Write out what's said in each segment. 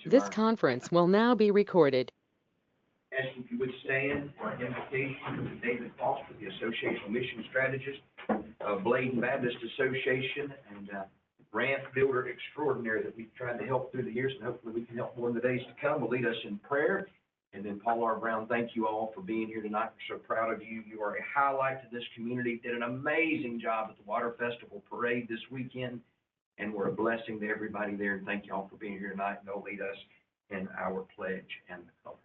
This conference will now be recorded. Ask if you would stand for our invocation to David Foster, the Associational Mission Strategist of Bladen Baptist Association and ramp builder extraordinary that we've tried to help through the years, and hopefully we can help more in the days to come. Will lead us in prayer. And then Paul R. Brown, thank you all for being here tonight. We're so proud of you. You are a highlight to this community. Did an amazing job at the Water Festival Parade this weekend, and we're a blessing to everybody there. And thank you all for being here tonight. And they'll lead us in our pledge and the colors.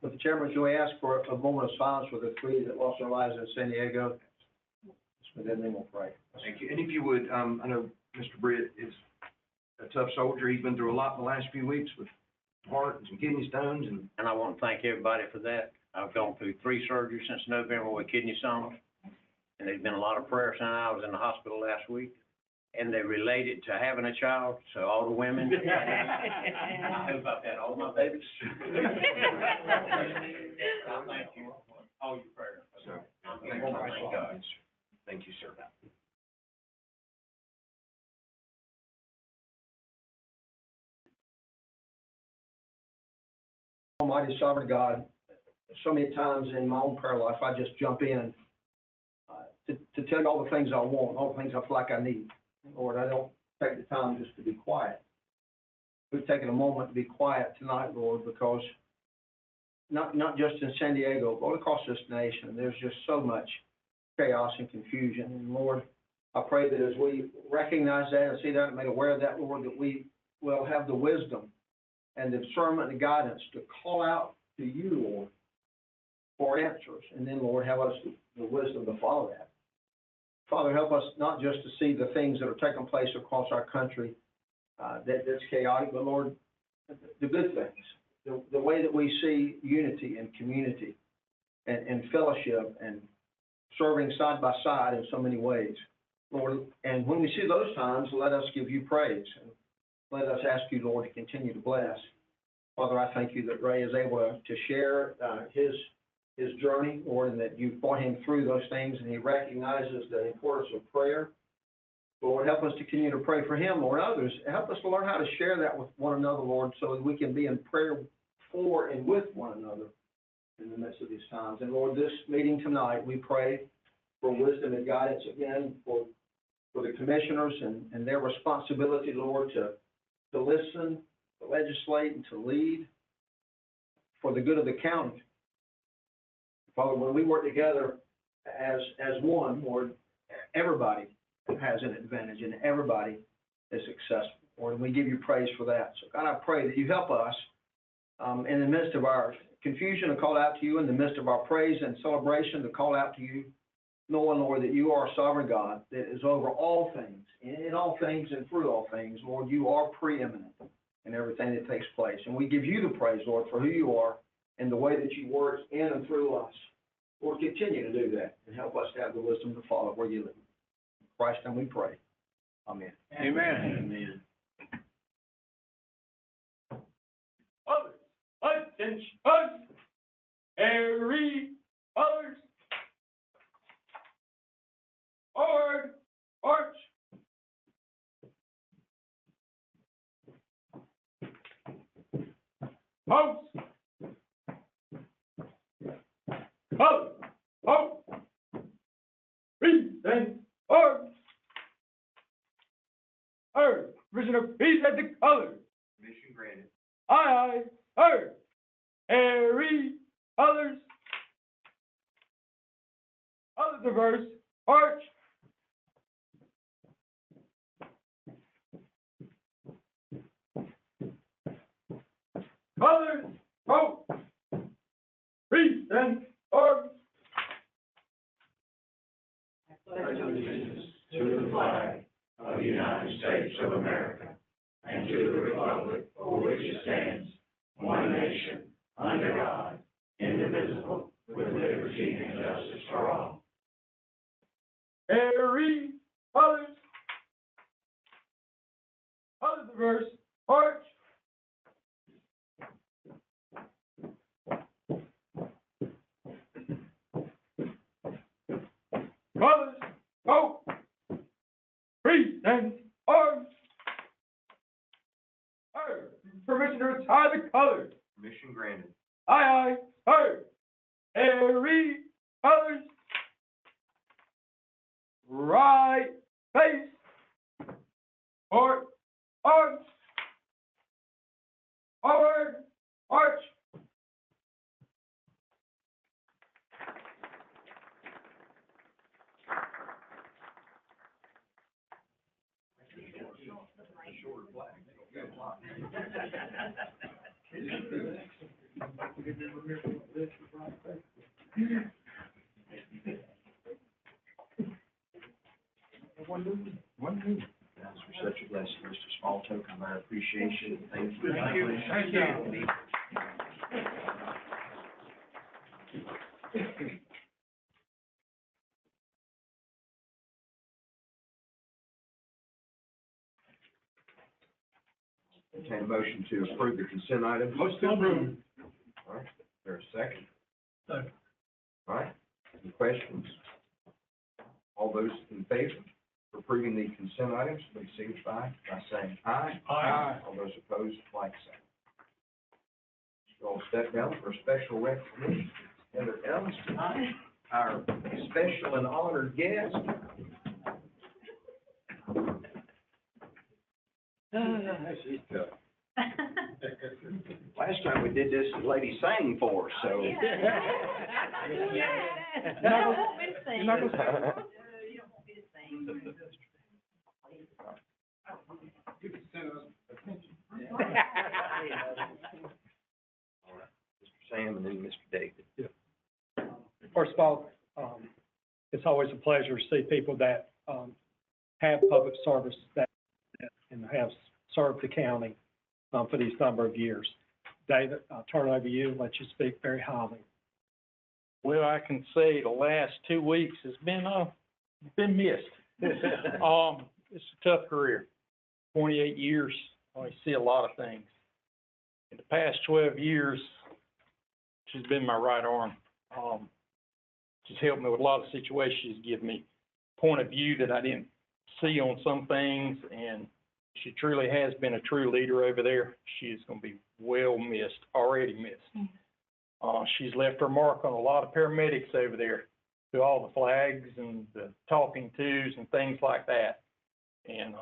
With the chairman, do we ask for a moment of silence for the three that lost their lives in San Diego? Then we'll pray. Thank you. And if you would, I know Mr. Britt is a tough soldier. He's been through a lot in the last few weeks with heart and some kidney stones. And I want to thank everybody for that. I've gone through 3 surgeries since November with kidney stones. And there's been a lot of prayer since I was in the hospital last week. And they related to having a child, so all the women. I hope I've had all my babies. I thank you for all your prayers. So, thank God. Thank you, sir. Almighty sovereign God, so many times in my own prayer life, I just jump in to tell you all the things I want, all the things I feel like I need. Lord, I don't take the time just to be quiet. We've taken a moment to be quiet tonight, Lord, because not just in San Diego, but across this nation, there's just so much chaos and confusion. And Lord, I pray that as we recognize that and see that and made aware of that, Lord, that we will have the wisdom and the discernment and the guidance to call out to you, Lord, for answers. And then, Lord, have us the wisdom to follow that. Father, help us not just to see the things that are taking place across our country that's chaotic, but Lord, the good things, the way that we see unity and community and fellowship and serving side by side in so many ways, Lord. And when we see those times, let us give you praise and let us ask you, Lord, to continue to bless. Father, I thank you that Ray is able to share his journey, Lord, and that you've brought him through those things, and he recognizes the importance of prayer. Lord, help us to continue to pray for him, Lord. Others, help us to learn how to share that with one another, Lord, so that we can be in prayer for and with one another in the midst of these times. And Lord, this meeting tonight, we pray for wisdom and guidance again for the commissioners and their responsibility, Lord, to listen, to legislate, and to lead for the good of the county. Father, when we work together as one, Lord, everybody has an advantage and everybody is successful, Lord, and we give you praise for that. So, God, I pray that you help us in the midst of our confusion to call out to you, in the midst of our praise and celebration to call out to you, knowing, Lord, that you are a sovereign God that is over all things, in all things and through all things. Lord, you are preeminent in everything that takes place. And we give you the praise, Lord, for who you are and the way that you work in and through us. Lord, continue to do that and help us to have the wisdom to follow where you live. In Christ's name we pray. Amen. Amen. Others, attention, every others, forward, march. Post. Post. Post. Peace and arms. Heard. Vision of peace at the color. Mission granted. Aye, aye. Heard. Every others. Other diverse. Arch. Others. Vote. Peace and arms. Pledge allegiance to the flag of the United States of America and to the republic for which it stands, one nation, under God, indivisible, with liberty and justice for all. Every others. Other diverse. Arch. Others. Vote. Peace and arms. Sir, permission to retire the colors. Permission granted. Aye, aye, sir. Read colors. Right face. Forward, arch. Forward, arch. That's for such a blessing, just a small token of our appreciation. Thank you. Thank you. Entertain a motion to approve the consent item. Motion to approve. All right, there's a second. Second. All right, any questions? All those in favor of approving the consent items, please signify by saying aye. Aye. All those opposed, like sign. We'll step down for a special recognition. Heather Ellis, our special and honored guest. She's tough. Last time we did this, the lady sang for us, so. Mr. Sam and then Mr. David. First of all, it's always a pleasure to see people that have public service and have served the county for these number of years. David, I'll turn it over to you and let you speak very highly. Well, I can say the last 2 weeks has been missed. It's a tough career. 28 years, I see a lot of things. In the past 12 years, she's been my right arm. She's helped me with a lot of situations, give me point of view that I didn't see on some things, and she truly has been a true leader over there. She is going to be well missed, already missed. She's left her mark on a lot of paramedics over there through all the flags and the talking tos and things like that. And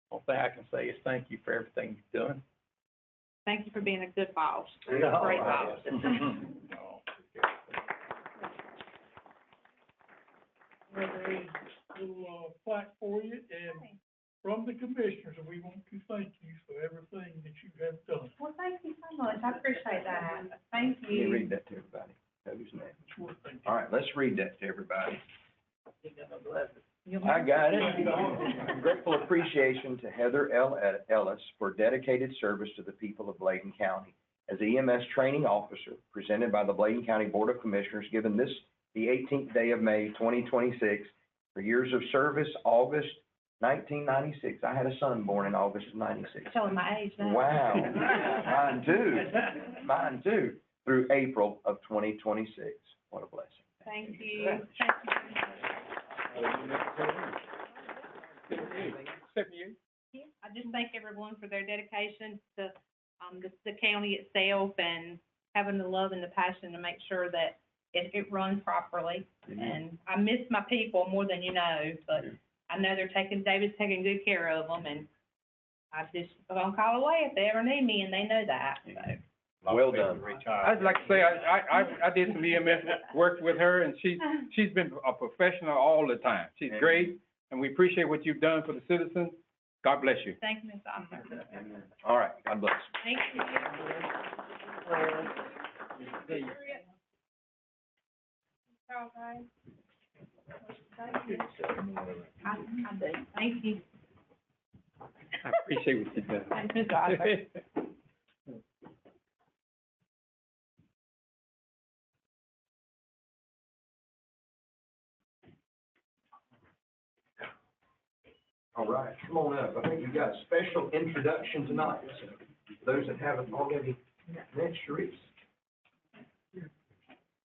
one thing I can say is thank you for everything you've done. Thank you for being a good boss. Yeah. Great boss. Little plaque for you, and from the commissioners, and we want to thank you for everything that you have done. Well, thank you so much. I appreciate that. Thank Let me you. read that to everybody. Who's next? Sure thing. All right, let's read that to everybody. You'll- I got it. Grateful appreciation to Heather L. Ellis for dedicated service to the people of Bladen County. As EMS training officer, presented by the Bladen County Board of Commissioners, given this the 18th day of May, 2026, for years of service, August 1996. I had a son born in August of 96. Showing my age now. Wow. Mine too. Mine too. Through April of 2026. What a blessing. Thank you. Thank you. I just thank everyone for their dedication to, the county itself and having the love and the passion to make sure that it runs properly. And I miss my people more than you know, but I know David's taking good care of them, and I just, I'm gonna call away if they ever need me, and they know that, so. Well done. I'd like to say, I did some EMS work with her, and she's been a professional all the time. She's great, and we appreciate what you've done for the citizens. God bless you. Thank you, Ms. Officer. All right, God bless. Thank you. All right. Thank you. I do. Thank you. I appreciate what you've done. Thank you, Ms. Officer. All right, come on up. I think we've got a special introduction tonight. So those that haven't already met Sharice.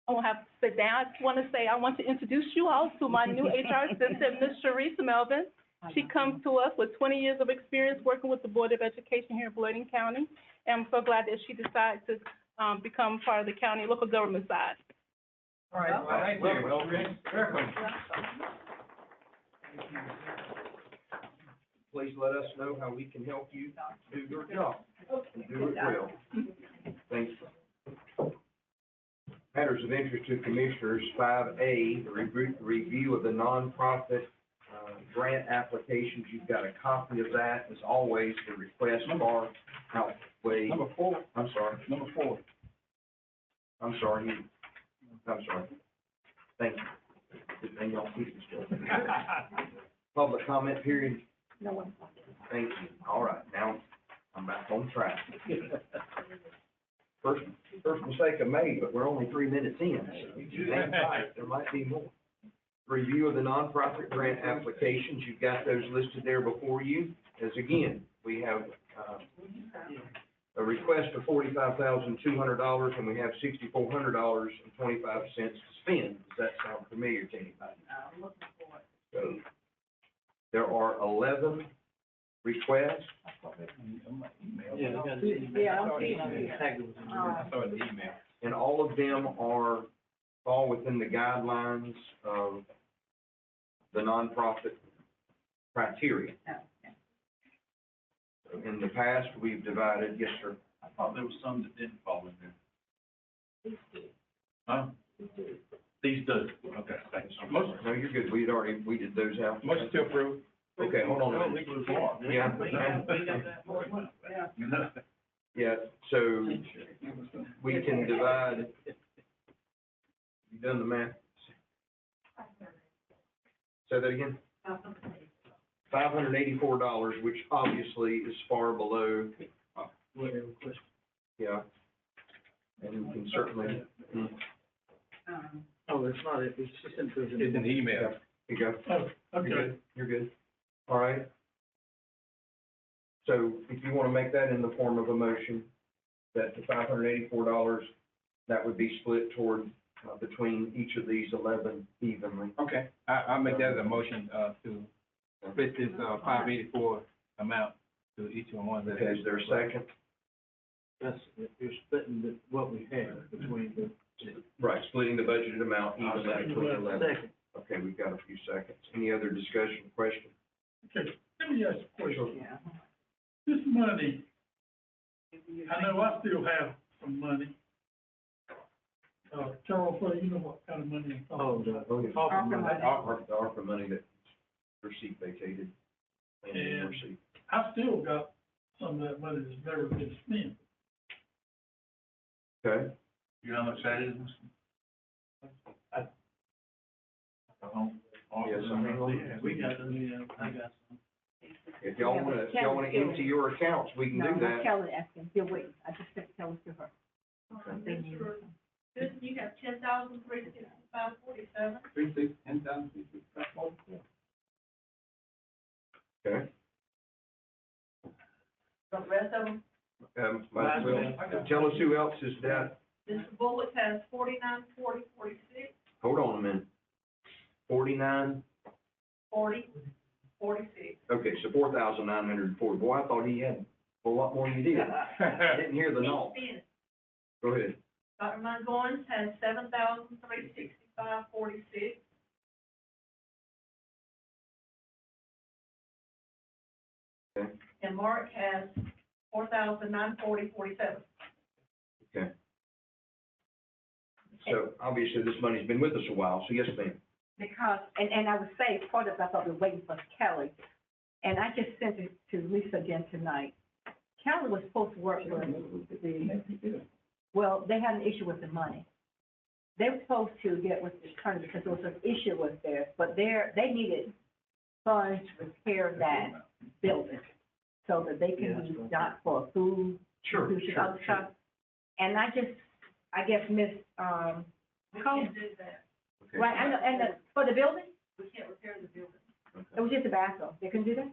I won't have to sit down. I just want to say, I want to introduce you all to my new HR assistant, Ms. Sharice Melvin. She comes to us with 20 years of experience working with the Board of Education here in Bladen County. And I'm so glad that she decided to, become part of the county local government side. All right, well, thank you. Welcome. Please let us know how we can help you do your job and do it well. Thank you. Matters of interest to commissioners, 5A, the review of the nonprofit grant applications. You've got a copy of that. As always, the request for outweigh. Number 4. I'm sorry. Number 4. I'm sorry. Thank you. Good thing y'all keep this going. Public comment period. No one. Thank you. All right, now I'm back on track. First mistake I made, but we're only 3 minutes in. Hang tight, there might be more. Review of the nonprofit grant applications. You've got those listed there before you. As again, we have a request of $45,200 and we have $6,400.25 to spend. Does that sound familiar to anybody? So, there are 11 requests. And all of them fall within the guidelines of the nonprofit criteria. So in the past, we've divided, yes, sir. I thought there was some that didn't fall in there. Huh? These do. Okay, thanks. No, you're good. We did those out. Motion to approve. Okay, hold on a minute. Yeah. Yeah, so we can divide, you done the math? Say that again? $584, which obviously is far below, yeah. And you can certainly. Oh, it's not, it's just in the email. You go. Oh, You're okay. good. You're good. All right. So if you want to make that in the form of a motion, that the $584, that would be split toward, between each of these 11 evenly. Okay, I'll make that as a motion, to split this, 584 amount to each one that. Okay, is there a second? That's, you're splitting what we have between the. Right, splitting the budgeted amount evenly between the 11. Second. Okay, we've got a few seconds. Any other discussion, question? Okay, let me ask a question. This money, I know I still have some money. Charles, you know what kind of money I'm talking about? The ARPA money that receipt vacated. And receipt. I still got some of that money that's never been spent. Okay, You know how much that is? Yes, I mean, Yeah, we got them, I got some. if y'all wanna empty your accounts, we can do that. Kelly asking, still waiting. I just sent Kelly to her. They need it. You have 10,365.47. 10,365. Okay. The rest of them, Might as well, tell us who else is that. Mr. Bullock has 49,40.46, Hold on a minute. 49, 40.46. okay, so 4,940. Boy, I thought he had a whole lot more than you did. I didn't hear the no. Go ahead. Dr. Mungoins has 7,365.46. Okay. And Mark has 4,940.47. Okay. So obviously this money's been with us a while, so yes, ma'am. Because, and I would say, part of, I thought we were waiting for Kelly, and I just sent it to Lisa again tonight. Kelly was supposed to work with well, they had an issue with the money. They were supposed to get with the attorney because there was an issue with theirs, but they needed funds to repair that building so that they can use that for food, Sure, food, sure, other stuff. And I guess Miss, We can't do that. Okay. right, I know, and for the building, We can't repair the building. it was just a bathroom, they couldn't do that?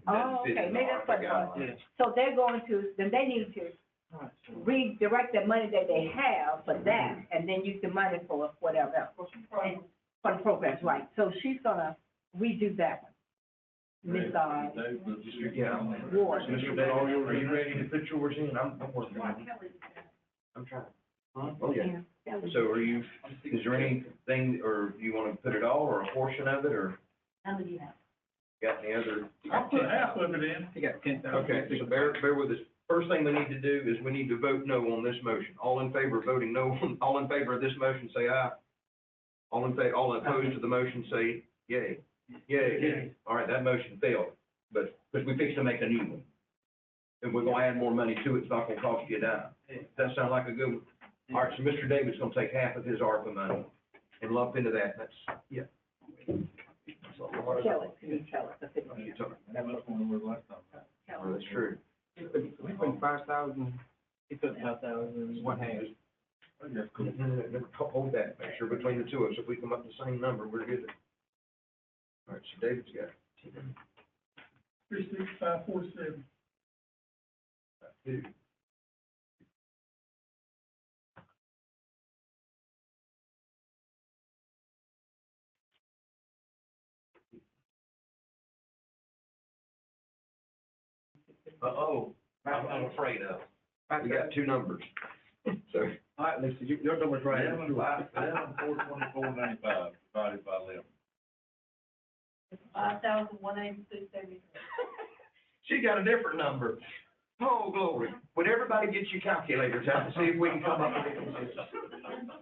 Oh, That fits okay, in maybe the that's what it ARPA was. guidelines. So they're going to, then they need to redirect the money that they have for that, and then use the money for whatever else. And for the programs, right, so she's gonna redo that one. Yeah. Ward. Mr. Davis, are you ready to put yours in? I'm working on it. I'm trying. Huh? Oh, yeah. So are you, is there anything, or do you want to put it all, or a portion of it, or How many do you have? got any other? I'll put half of it in. You got 10,000. Okay, so bear with us. First thing we need to do is we need to vote no on this motion. All in favor of voting no, all in favor of this motion, say aye. All all opposed to the motion, say yay. Yay. All right, that motion failed, but, because we fixed to make a new one. And we're gonna add more money to it, it's not gonna cost you a dime. Does that sound like a good one? All right, so Mr. David's gonna take half of his ARPA money and lump into that, that's, yeah. Tell it, can you tell it? Oh, that's true. We put 5,000, he took 5,000, one half. Hold that, make sure between the two of us, if we come up with the same number, we're good. All right, so David's got 36547. two. I'm afraid of. We got two numbers, so. All right, Lisa, your number's right. 11,424.95 divided by 11. 5,182.73. She got a different number. Oh, glory. Would everybody get your calculators out to see if we can come up with a consensus?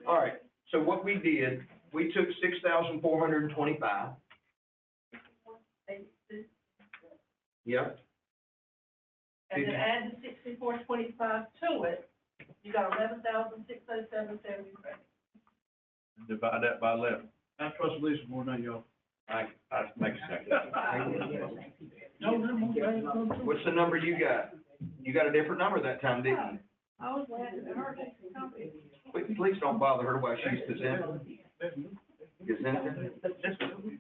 All right, so what we did, we took 6,425. Yep, And then add the 6425 to it, you got 11,607.73. Divide that by 11. I trust Lisa more than y'all. I make a second. No, no, no. what's the number you got? You got a different number that time, didn't you? I was glad to heard it. Please don't bother her while she's presenting. Presenting?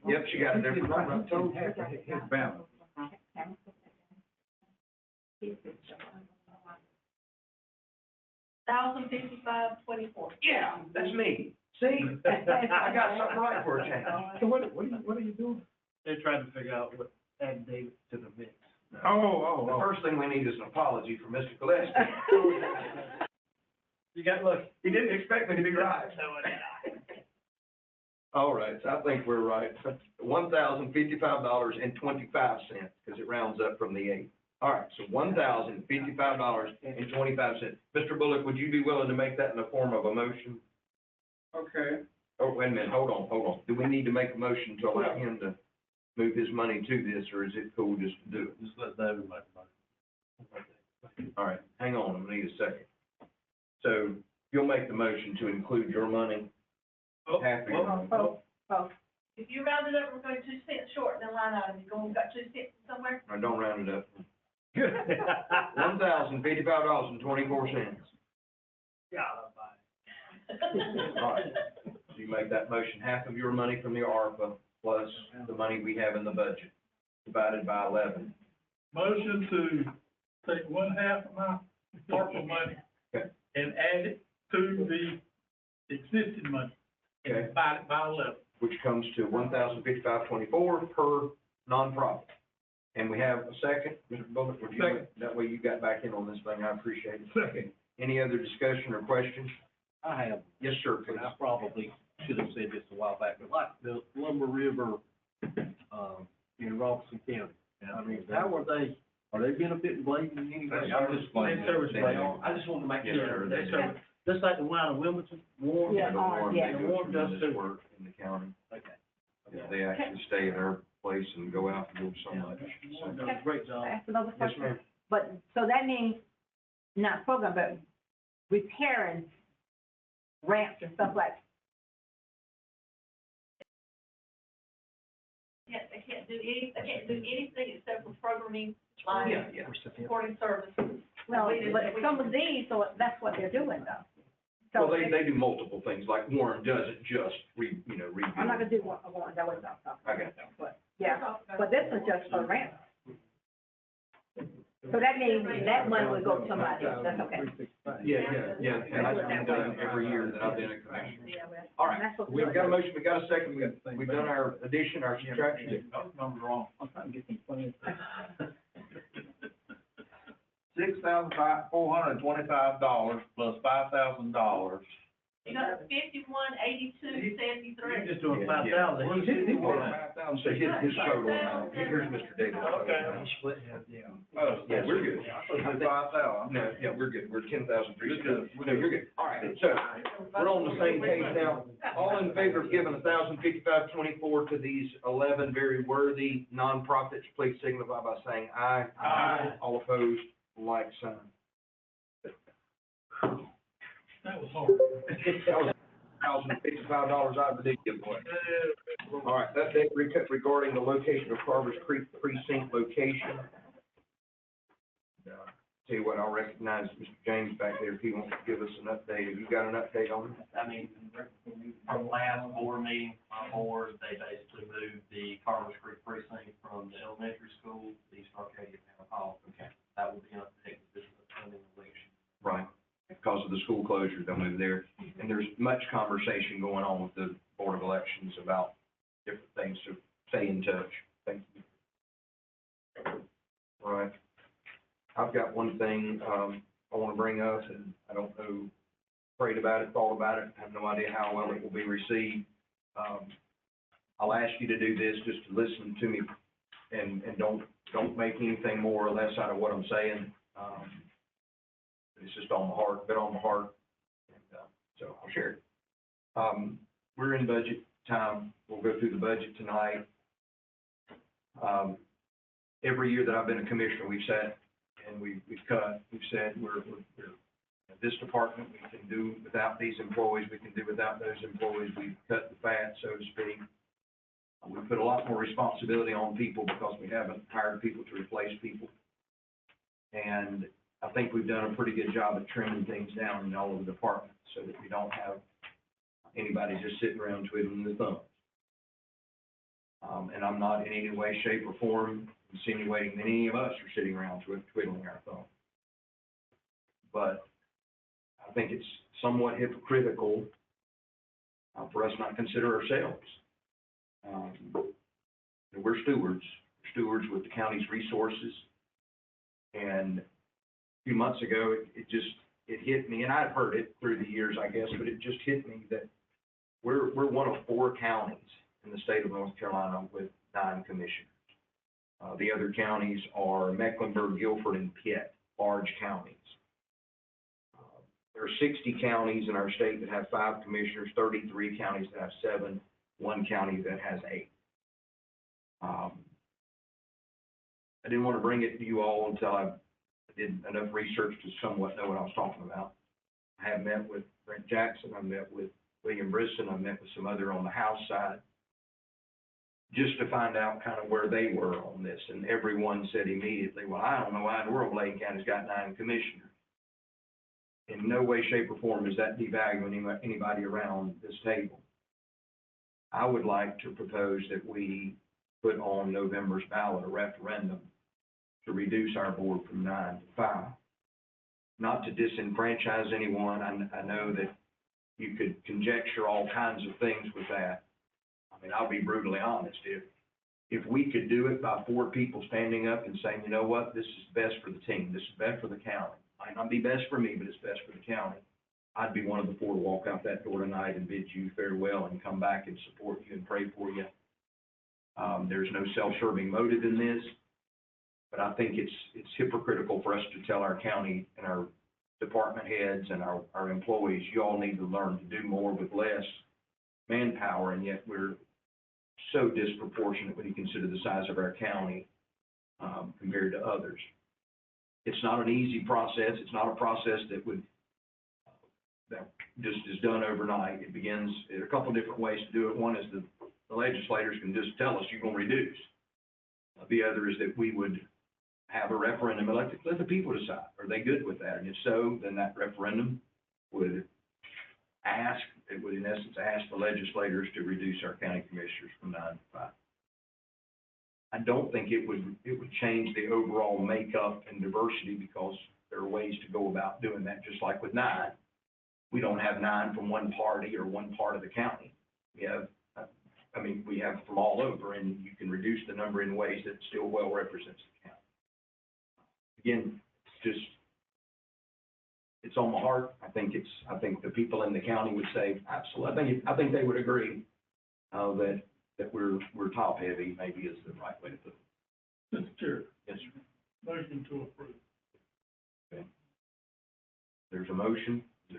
Yep, she got a different number, I told you. His balance. $1,055.24. Yeah, that's me. See? I got something right for a change. So what are you doing? They're trying to figure out what add David to the mix. The first thing we need is an apology from Mr. Gillespie. You got, look, He didn't expect me to be right. All right, so I think we're right. $1,055.25, because it rounds up from the 8. All right, so $1,055.25. Mr. Bullock, would you be willing to make that in the form of a motion? Okay. Oh, wait a minute, hold on. Do we need to make a motion to allow him to move his money to this, or is it cool just to do it? Just let David make the motion. All right, hang on, I'm gonna need a second. So you'll make the motion to include your money? Half of your money? If you round it up, we're going 2 cents short in the line item, you got 2 cents somewhere? No, don't round it up. $1,055.24. Yeah, I'll buy All right, so you make that motion, half of your money from the ARPA plus the money we have in the budget, divided by 11. Motion to take one half of my ARPA money Okay. and add it to the existing money. And Okay. divide it by 11. Which comes to $1,055.24 per nonprofit. And we have a second, Mr. Bullock, would you, Second. that way you got back in on this thing, I appreciate it. Second. Any other discussion or questions? I have, Yes, sir, please. and I probably should have said this a while back, but like the Lumber River, in Robinson County. I mean, how are they benefiting Bladen in any way? I'm just, They service They Bladen. do. I just want to make Yes, sir, sure, they they do. service, just like the one in Wilmington, Warren. Yeah, The Warren, yeah. they do Warren does tremendous too. work in the county. Okay. Yeah, they actually stay at our place and go out and do so much. Warren does a great job. Ask another Yes, question? ma'am. But, so that means, not program, but repairing ramps and stuff like. Yeah, they can't do anything except for programming, Yeah, yeah. supporting services. Well, but some of these, so that's what they're doing though. Well, So they do multiple things, like Warren doesn't just rebuild. I'm not gonna do one, that was not talking Okay. about, but, yeah, but this is just for ramps. So that means that money would go to somebody else, that's okay. Yeah, and that's been done every year that I've been a commissioner. Yeah, well, All right, that's what- we've got a motion, we got a second, we've done our addition, our subtraction. Numbers wrong. I'm trying to get these plans. $6,425 plus $5,000. You got 51,8273. You're just doing 5,000. He's hitting 5,000, so his total now, here's Mr. Davis. Okay. Oh, Yeah, we're good. $5,000. No, yeah, we're good, we're 10,300. You're good. No, you're good. All right, so, we're on the same page now. All in favor of giving $1,055.24 to these 11 very worthy nonprofits, please signify by saying aye. Aye. All opposed, like sign. That was hard. That was $1,055 out of the giveaway. All right, update regarding the location of Carver's Creek precinct location. Tell you what, I'll recognize Mr. James back there if he wants to give us an update. Have you got an update on it? I mean, from last board meeting, my board, they basically moved the Carver's Creek precinct from the elementary school to East Arcadia Town Hall. Okay. That will be an update with this upcoming election. Right, because of the school closure, they'll move there. And there's much conversation going on with the Board of Elections about different things, so stay in touch. Thank you. All right. I've got one thing, I want to bring up, and I don't know, prayed about it, thought about it, have no idea how well it will be received. I'll ask you to do this, just to listen to me, and don't make anything more or less out of what I'm saying. It's just on my heart, bit on my heart, and, so I'll share it. We're in budget time, we'll go through the budget tonight. Every year that I've been a commissioner, we've sat and we've cut, we've said, we're at this department, we can do without these employees, we can do without those employees, we've cut the fat, so to speak. We put a lot more responsibility on people because we haven't hired people to replace people. And I think we've done a pretty good job of trimming things down in all of the departments so that we don't have anybody just sitting around twiddling their thumbs. And I'm not in any way, shape, or form insinuating that any of us are sitting around twiddling our thumbs. But I think it's somewhat hypocritical for us not to consider ourselves. We're stewards with the county's resources. And a few months ago, it hit me, and I've heard it through the years, I guess, but it just hit me that we're one of 4 counties in the state of North Carolina with 9 commissioners. The other counties are Mecklenburg, Guilford, and Pitt, large counties. There are 60 counties in our state that have 5 commissioners, 33 counties that have 7, 1 county that has 8. I didn't want to bring it to you all until I did enough research to somewhat know what I was talking about. I have met with Brent Jackson, I've met with William Brisson, I've met with some other on the House side, just to find out kind of where they were on this. And everyone said immediately, well, I don't know why in the world Bladen County's got 9 commissioners. In no way, shape, or form does that devalue anybody around this table. I would like to propose that we put on November's ballot a referendum to reduce our board from 9 to 5. Not to disenfranchise anyone. I know that you could conjecture all kinds of things with that. I mean, I'll be brutally honest. If we could do it by 4 people standing up and saying, you know what, this is best for the team, this is best for the county. Might not be best for me, but it's best for the county. I'd be one of the 4 to walk out that door tonight and bid you farewell and come back and support you and pray for you. There's no self-serving motive in this, but I think it's hypocritical for us to tell our county and our department heads and our employees, you all need to learn to do more with less manpower, and yet we're so disproportionate when you consider the size of our county compared to others. It's not an easy process. It's not a process that just is done overnight. It begins, there are a couple of different ways to do it. One is the legislators can just tell us you're going to reduce. The other is that we would have a referendum and let the people decide. Are they good with that? And if so, then that referendum would in essence ask the legislators to reduce our county commissioners from 9 to 5. I don't think it would change the overall makeup and diversity, because there are ways to go about doing that, just like with 9. We don't have 9 from one party or one part of the county. We have, we have from all over, and you can reduce the number in ways that still well represents the county. Again, it's on my heart. I think the people in the county would say, absolutely. I think they would agree, that we're top heavy, maybe is the right way to put it. Mr. Chair, Yes, sir. motion to approve. Okay. There's a motion. I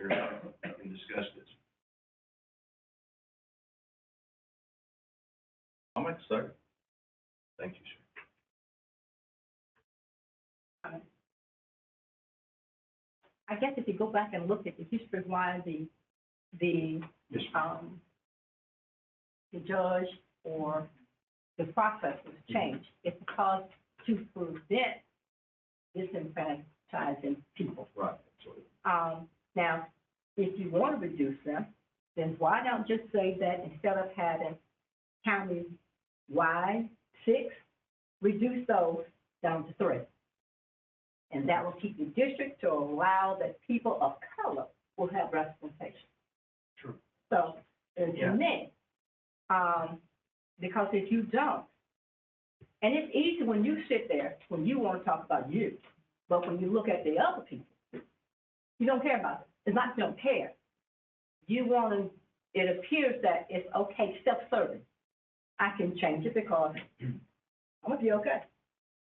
can discuss this. I'll make a second. Thank you, sir. I guess if you go back and look at the history of why the Yes, ma'am. the judge or the process was changed, it's because to prevent disenfranchising people. Right, absolutely. Now, if you want to reduce them, then why don't just say that instead of having county-wide 6, reduce those down to 3. And that will keep the district to allow that people of color will have representation. Sure. So, to me, because if you don't, and it's easy when you sit there, when you want to talk about you, but when you look at the other people, you don't care about it. It's not you don't care. You want to, it appears that it's okay, self-serving. I can change it because I'm going to be okay.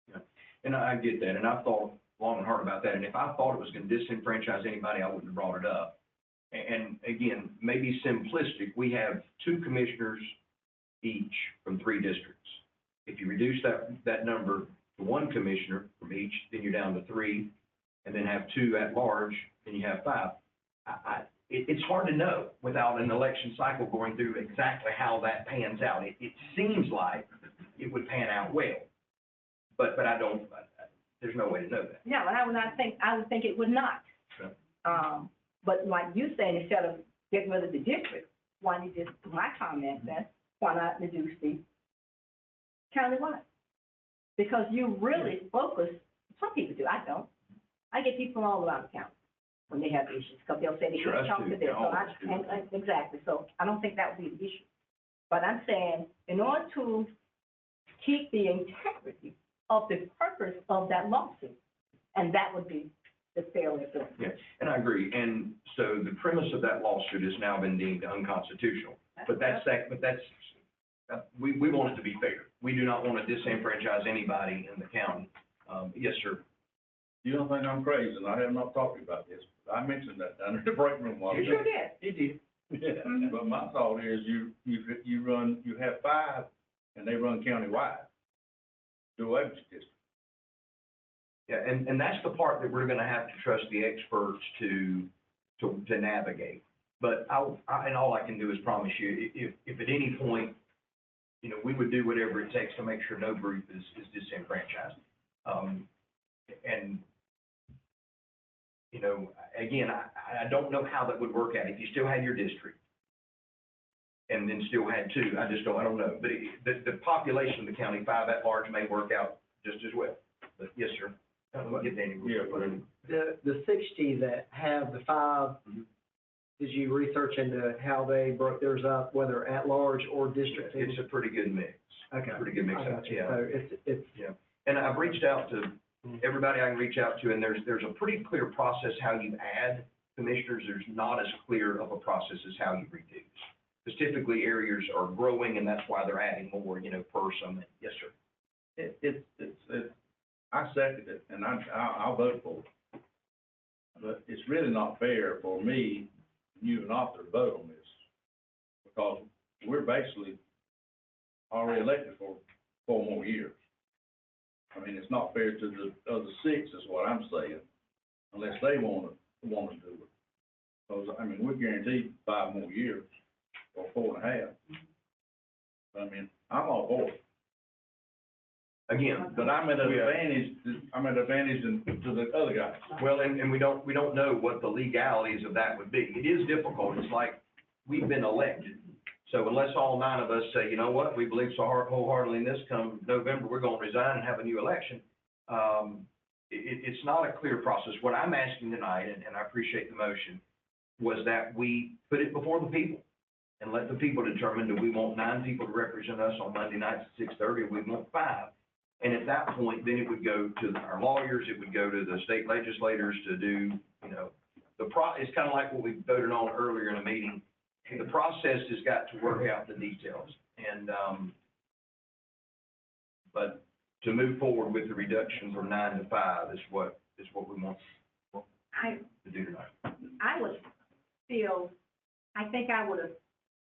Yeah. And I get that, and I've thought long and hard about that, and if I thought it was going to disenfranchise anybody, I wouldn't have brought it up. And again, maybe simplistic, we have 2 commissioners each from 3 districts. If you reduce that number to 1 commissioner from each, then you're down to 3, and then have 2 at large, then you have 5. It's hard to know without an election cycle going through exactly how that pans out. It seems like it would pan out well, but I don't, there's no way to know that. No, and I would think it would not. Sure. But like you said, instead of getting rid of the district, why don't you just, my comment then, why not reduce the countywide? Because you really focus, some people do, I don't. I get people from all around the county when they have issues, because they'll say they Sure, can't us talk too. to this. Yeah, all So of us do. exactly, so I don't think that would be the issue. But I'm saying, in order to keep the integrity of the purpose of that lawsuit, and that would be the fair way of doing it. Yeah, and I agree. And so the premise of that lawsuit has now been deemed unconstitutional. But we want it to be fair. We do not want to disenfranchise anybody in the county. Yes, sir. You don't think I'm crazy, and I have not talked to you about this, but I mentioned that down in the break room while You ago. sure did. He did. Yeah, Mhm. but my thought is you have 5, and they run countywide. Do away with the district. Yeah, and that's the part that we're going to have to trust the experts to navigate. But and all I can do is promise you, if at any point, we would do whatever it takes to make sure no group is disenfranchised. And, again, I don't know how that would work out. If you still had your district and then still had 2, I don't know. But the population of the county, 5 at large, may work out just as well. But yes, sir. Let me get Danny. Yeah, The 60 that have the 5, Mhm. did you research into how they broke theirs up, whether at large or district? It's a pretty good mix. Okay. Pretty good mix I got you. yeah. So it's. Yeah, and I've reached out to everybody I can reach out to, and there's a pretty clear process how you add commissioners. There's not as clear of a process as how you reduce. Because typically areas are growing, and that's why they're adding more, per some. Yes, sir. It's I second it, and I'll vote for it. But it's really not fair for me, you and Arthur, to vote on this, because we're basically already elected for 4 more years. I mean, it's not fair to the other 6, is what I'm saying, unless they want to do it. Because, we're guaranteed 5 more years, or 4.5. I'm all for it. Again, But I'm at an advantage to the other guys. well, and we don't know what the legalities of that would be. It is difficult. It's like we've been elected, So unless all 9 of us say, you know what, we believe so wholeheartedly in this, come November, we're gonna resign and have a new election, it's not a clear process. What I'm asking tonight, and I appreciate the motion, was that we put it before the people and let the people determine, do we want 9 people to represent us on Monday nights at 6:30, or we want 5? And at that point, then it would go to our lawyers, it would go to the state legislators to do, you know, it's kind of like what we voted on earlier in a meeting. The process has got to work out the details. And, but to move forward with the reduction from 9 to 5 is what we want to do tonight. I think I would have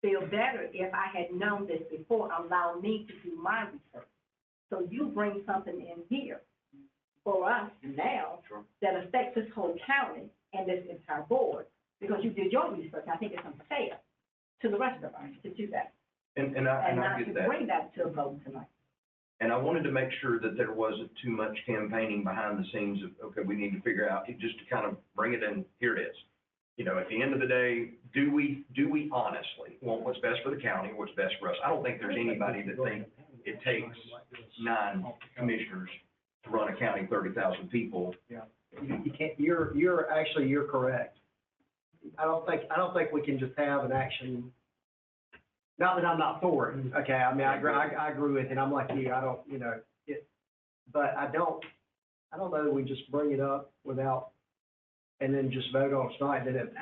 feel better if I had known this before, allow me to do my research. So you bring something in here for us now that affects this whole county and this entire board, because you did your research. I think it's unfair to the rest of us to do that. And I not get to that. bring that to a vote tonight. And I wanted to make sure that there wasn't too much campaigning behind the scenes of, okay, we need to figure out, just to kind of bring it in, here it is. You know, at the end of the day, do we honestly want what's best for the county, what's best for us? I don't think there's anybody that thinks it takes 9 commissioners to run a county, 30,000 people. Yeah, you can't, you're correct. I don't think we can just have an action, not that I'm not for it, okay, I mean, I agree with it, I'm like you, I don't, you know, but I don't know that we just bring it up without, and then just vote on it tonight, then it,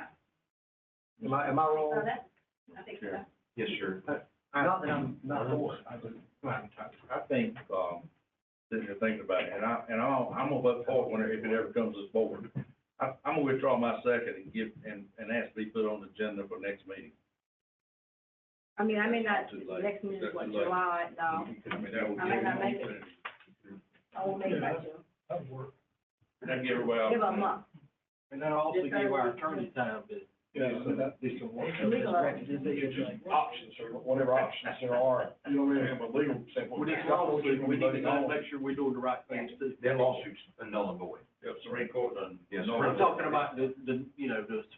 am I wrong? I think so. Yes, sir. Not that I'm not for it, I think, sitting here thinking about it, and I'm gonna vote for it when, if it ever comes to this board. I'm gonna withdraw my second and ask to be put on the agenda for next meeting. I mean, I may not, Too the late. next meeting is what, Too late. July, no, I mean, that would I may not make it. I won't make it by June. That'd give everybody else. Give a month. And that'll also give our attorney time to. Yeah, so that, this will work. Legal. Options, or whatever options there are, you know, really have a legal standpoint. We need to make sure we're doing the right things too. Their lawsuits are null and void. Yeah, Supreme Court done. Yes, No, I'm talking about the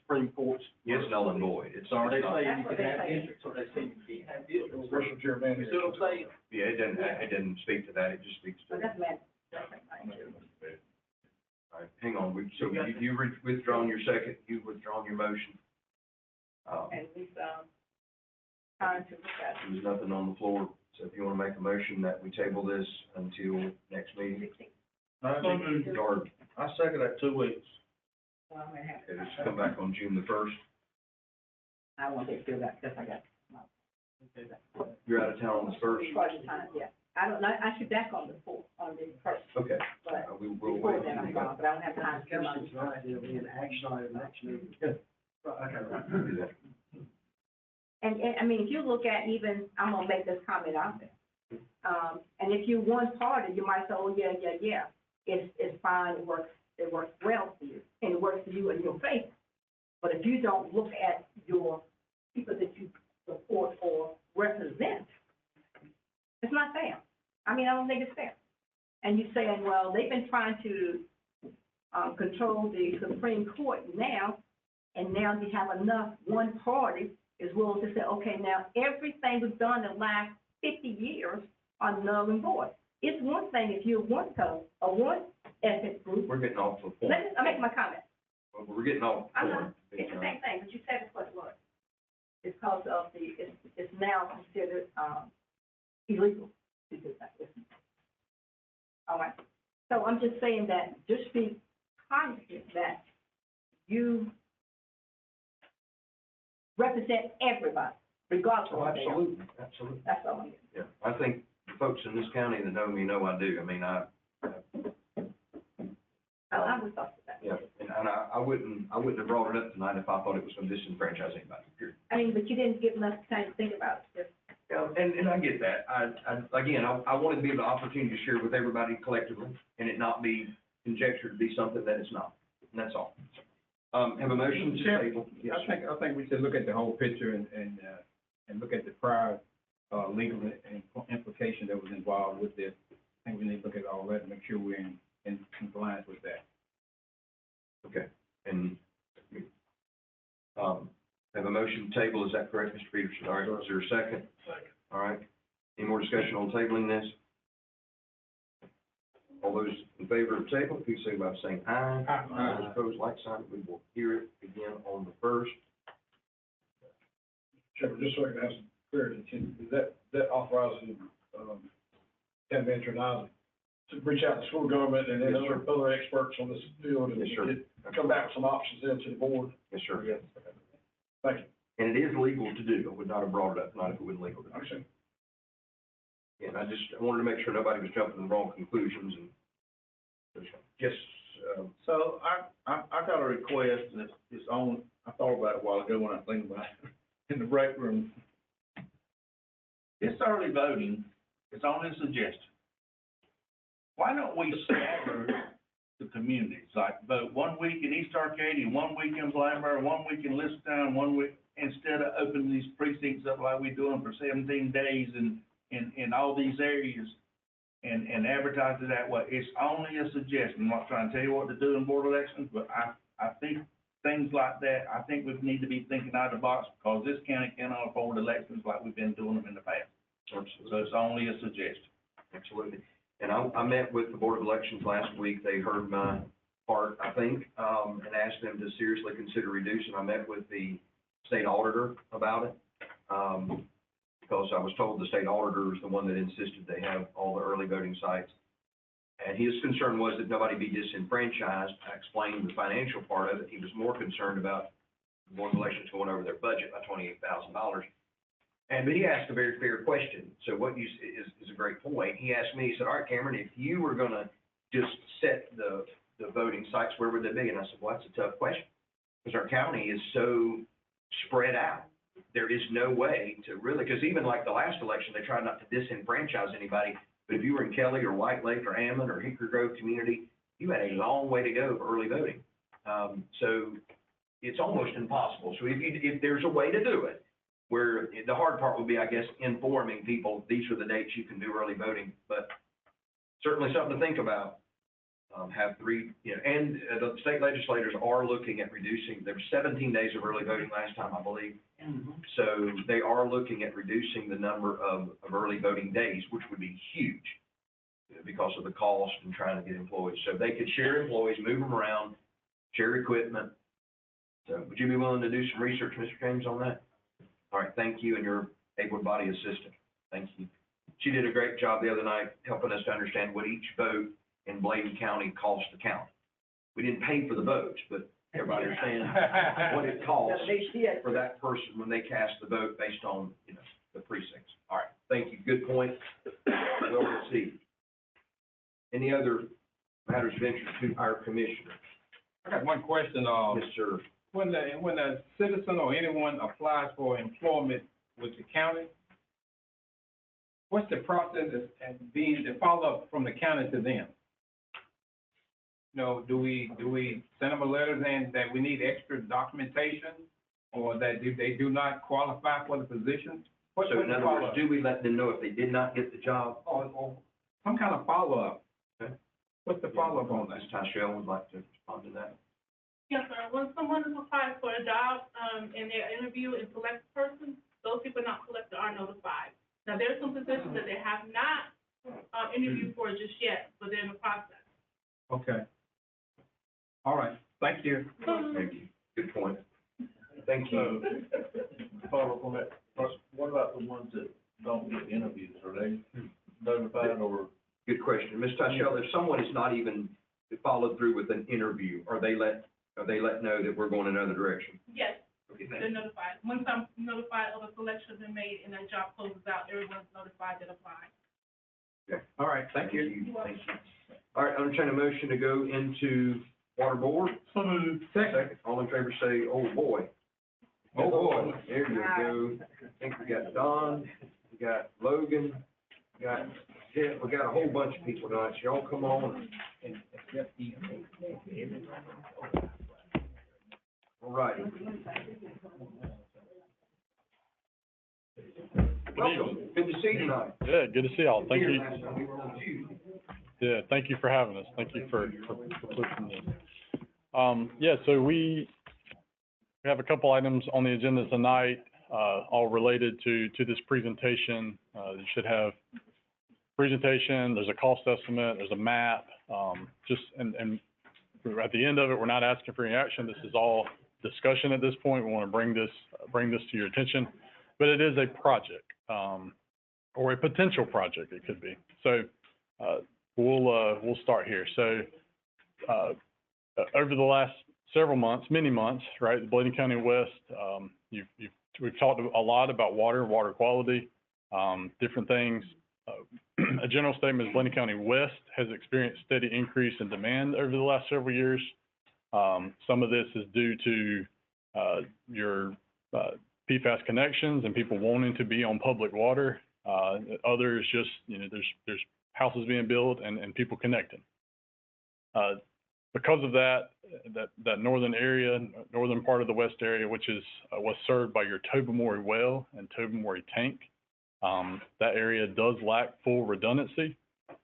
Supreme Court's. It's null and void. It's. So are they it's not- saying you can have interest, or they saying you can't have interest? Special chair mandate. You see what I'm saying? Yeah, it didn't speak to that, it just speaks to. But that's mad. All right, hang on, so you withdrawn your second, you've withdrawn your motion. And we've, time to look at There's nothing on the floor, so if you want to make a motion that we table this until next meeting, or, I second that 2 weeks. well, I'm gonna have okay, just come back on June the 1st. I won't be able to do that, because I got. You're out of town on the 1st? Budget time, yeah. I don't know, I should back on the 4th, on the 1st, Okay, but we'll before wait. then I'm gone, but I don't have time to do much. Right, it'll be an action item next meeting. Okay, right. Do that. And, I mean, if you look at even, I'm gonna make this comment out there. And if you're one party, you might say, oh, yeah, it's fine, it works well for you, and it works for you in your favor. But if you don't look at your people that you support or represent, it's not fair. I mean, I don't think it's fair. And you're saying, well, they've been trying to, control the Supreme Court now, and now you have enough, one party is willing to say, okay, now everything we've done in the last 50 years are null and void. It's one thing if you're one code, or one ethnic group. We're getting off the point. I'm making my comment. We're getting off the I'm point. not, it's the same thing, but you said it's what it was. It's because of it's now considered, illegal to do that. All right. So I'm just saying that, just be cognizant that you represent everybody, regardless of Oh, what they are. absolutely. That's all I'm saying. Yeah, I think the folks in this county that know me know I do. I mean, I would talk to that. yeah, and I wouldn't have brought it up tonight if I thought it was going to disenfranchise anybody, period. I mean, but you didn't give enough time to think about it. Yeah, and I get that. I wanted to be the opportunity to share with everybody collectively and it not be conjectured to be something that it's not. And that's all. Have a motion to table. Yes, sir. I think we should look at the whole picture and look at the prior, legal implication that was involved with this. I think we need to look at all that and make sure we're in compliance with that. Okay, and, Have a motion to table, is that correct, Mr. Peterson? All right, is there a second? Second. All right. Any more discussion on tabling this? All those in favor of table, please signify by saying aye. Aye. Those opposed, like sign. We will hear it again on the first. Chairman, just so I can have some clarity, that authorizing, Ken Venture and I to reach out to school government and then other experts on this field and Yes, sir. come back with some options then to the board? Yes, sir. Thank you. And it is legal to do. I would not have brought it up tonight if it wasn't legal to do. Understand. And I wanted to make sure nobody was jumping to the wrong conclusions and. Yes, So I got a request, and it's on, I thought about it a while ago when I was thinking about it, in the break room. It's early voting, it's only a suggestion. Why don't we stagger the communities, like vote 1 week in East Arcadia, 1 week in Blymer, 1 week in Listown, 1 week, instead of opening these precincts up like we do them for 17 days in all these areas, and advertise it that way. It's only a suggestion. I'm not trying to tell you what to do in board elections, but I think things like that, I think we need to be thinking out of the box, because this county cannot afford elections like we've been doing them in the past. absolutely. So it's only a suggestion. Absolutely. And I met with the Board of Elections last week. They heard my part, I think, and asked them to seriously consider reducing. I met with the state auditor about it, because I was told the state auditor is the one that insisted they have all the early voting sites. And his concern was that nobody be disenfranchised. I explained the financial part of it. He was more concerned about the Board of Elections going over their budget by $28,000. And but he asked a very fair question. So what you is a great point. He asked me, he said, all right, Cameron, if you were gonna just set the voting sites, where would they be? And I said, well, that's a tough question, because our county is so spread out. There is no way to really, because even like the last election, they tried not to disenfranchise anybody. But if you were in Kelly or White Lake or Ammon or Hickory Grove community, you had a long way to go for early voting. So it's almost impossible. So if there's a way to do it, where the hard part would be, I guess, informing people, these are the dates you can do early voting, but certainly something to think about. Have three, and the state legislators are looking at reducing, there were 17 days of early voting last time, I believe. So they are looking at reducing the number of early voting days, which would be huge because of the cost and trying to get employees. So they could share employees, move them around, share equipment. So would you be willing to do some research, Mr. James, on that? All right, thank you, and your able-bodied assistant. Thank you. She did a great job the other night helping us to understand what each vote in Bladen County cost the county. We didn't pay for the votes, but everybody understands what it costs for that person when they cast the vote based on, the precincts. All right, thank you. Good point. Well received. Any other matters of interest to our commissioner? I got one question, Yes, sir. when a citizen or anyone applies for employment with the county, what's the process and being the follow-up from the county to them? Do we send them a letter saying that we need extra documentation, or that they do not qualify for the position? So in other words, do we let them know if they did not get the job? Or some kind of follow-up? Okay. What's the follow-up on that? Ms. Tashell would like to respond to that. Yes, sir. When someone is applied for a job, and they're interviewed and select a person, those people not selected are notified. Now, there's some positions that they have not, interviewed for just yet, but they're in the process. Okay. All right, thank you. Thank you. Good point. Thank you. Follow up on that, what about the ones that don't get interviews, are they notified or? Good question. Ms. Tashell, if someone is not even followed through with an interview, are they let know that we're going another direction? Yes, Okay, they're thank you. notified. Once I'm notified of a selection been made and that job closes out, everyone's notified that applied. Okay. All right, thank you. Thank you. All right, I'm entertain a motion to go into water board. So moved. Second. All in favor say, oh, boy. Oh, boy. There you go. I think we got Don, we got Logan, we got Jeff, we got a whole bunch of people tonight. So y'all come on. All righty. Welcome. Good to see you tonight. Yeah, good to see y'all. Thank you. Last time we were on Tuesday. Yeah, thank you for having us. Thank you for pushing this. Yeah, so we we have a couple items on the agenda tonight, all related to this presentation. You should have presentation, there's a cost estimate, there's a map, and at the end of it, we're not asking for any action. This is all discussion at this point. We want to bring this to your attention, but it is a project, or a potential project it could be. So, we'll start here. So, over the last several months, many months, right, the Bladen County West, we've talked a lot about water quality, different things. A general statement is Bladen County West has experienced steady increase in demand over the last several years. Some of this is due to your PFAS connections and people wanting to be on public water. Others just, there's houses being built and people connecting. Because of that northern area, northern part of the west area, which is was served by your Tobermory well and Tobermory tank, that area does lack full redundancy.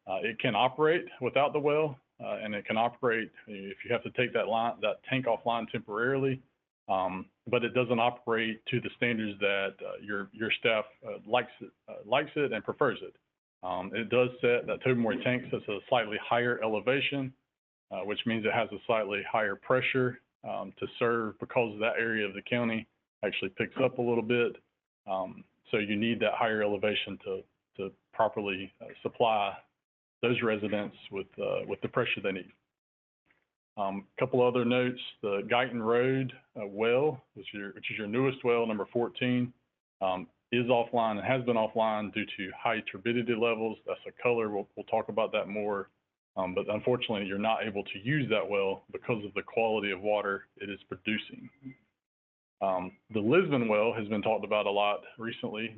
It can operate without the well, and it can operate if you have to take that tank offline temporarily, but it doesn't operate to the standards that your staff likes it and prefers it. It does set that Tobermory tank sets at a slightly higher elevation, which means it has a slightly higher pressure to serve, because that area of the county actually picks up a little bit. So you need that higher elevation to properly supply those residents with the pressure they need. A couple other notes: the Guyton Road well, which is your newest well, number 14, is offline and has been offline due to high turbidity levels. That's a color. We'll talk about that more. But unfortunately, you're not able to use that well because of the quality of water it is producing. The Lisbon well has been talked about a lot recently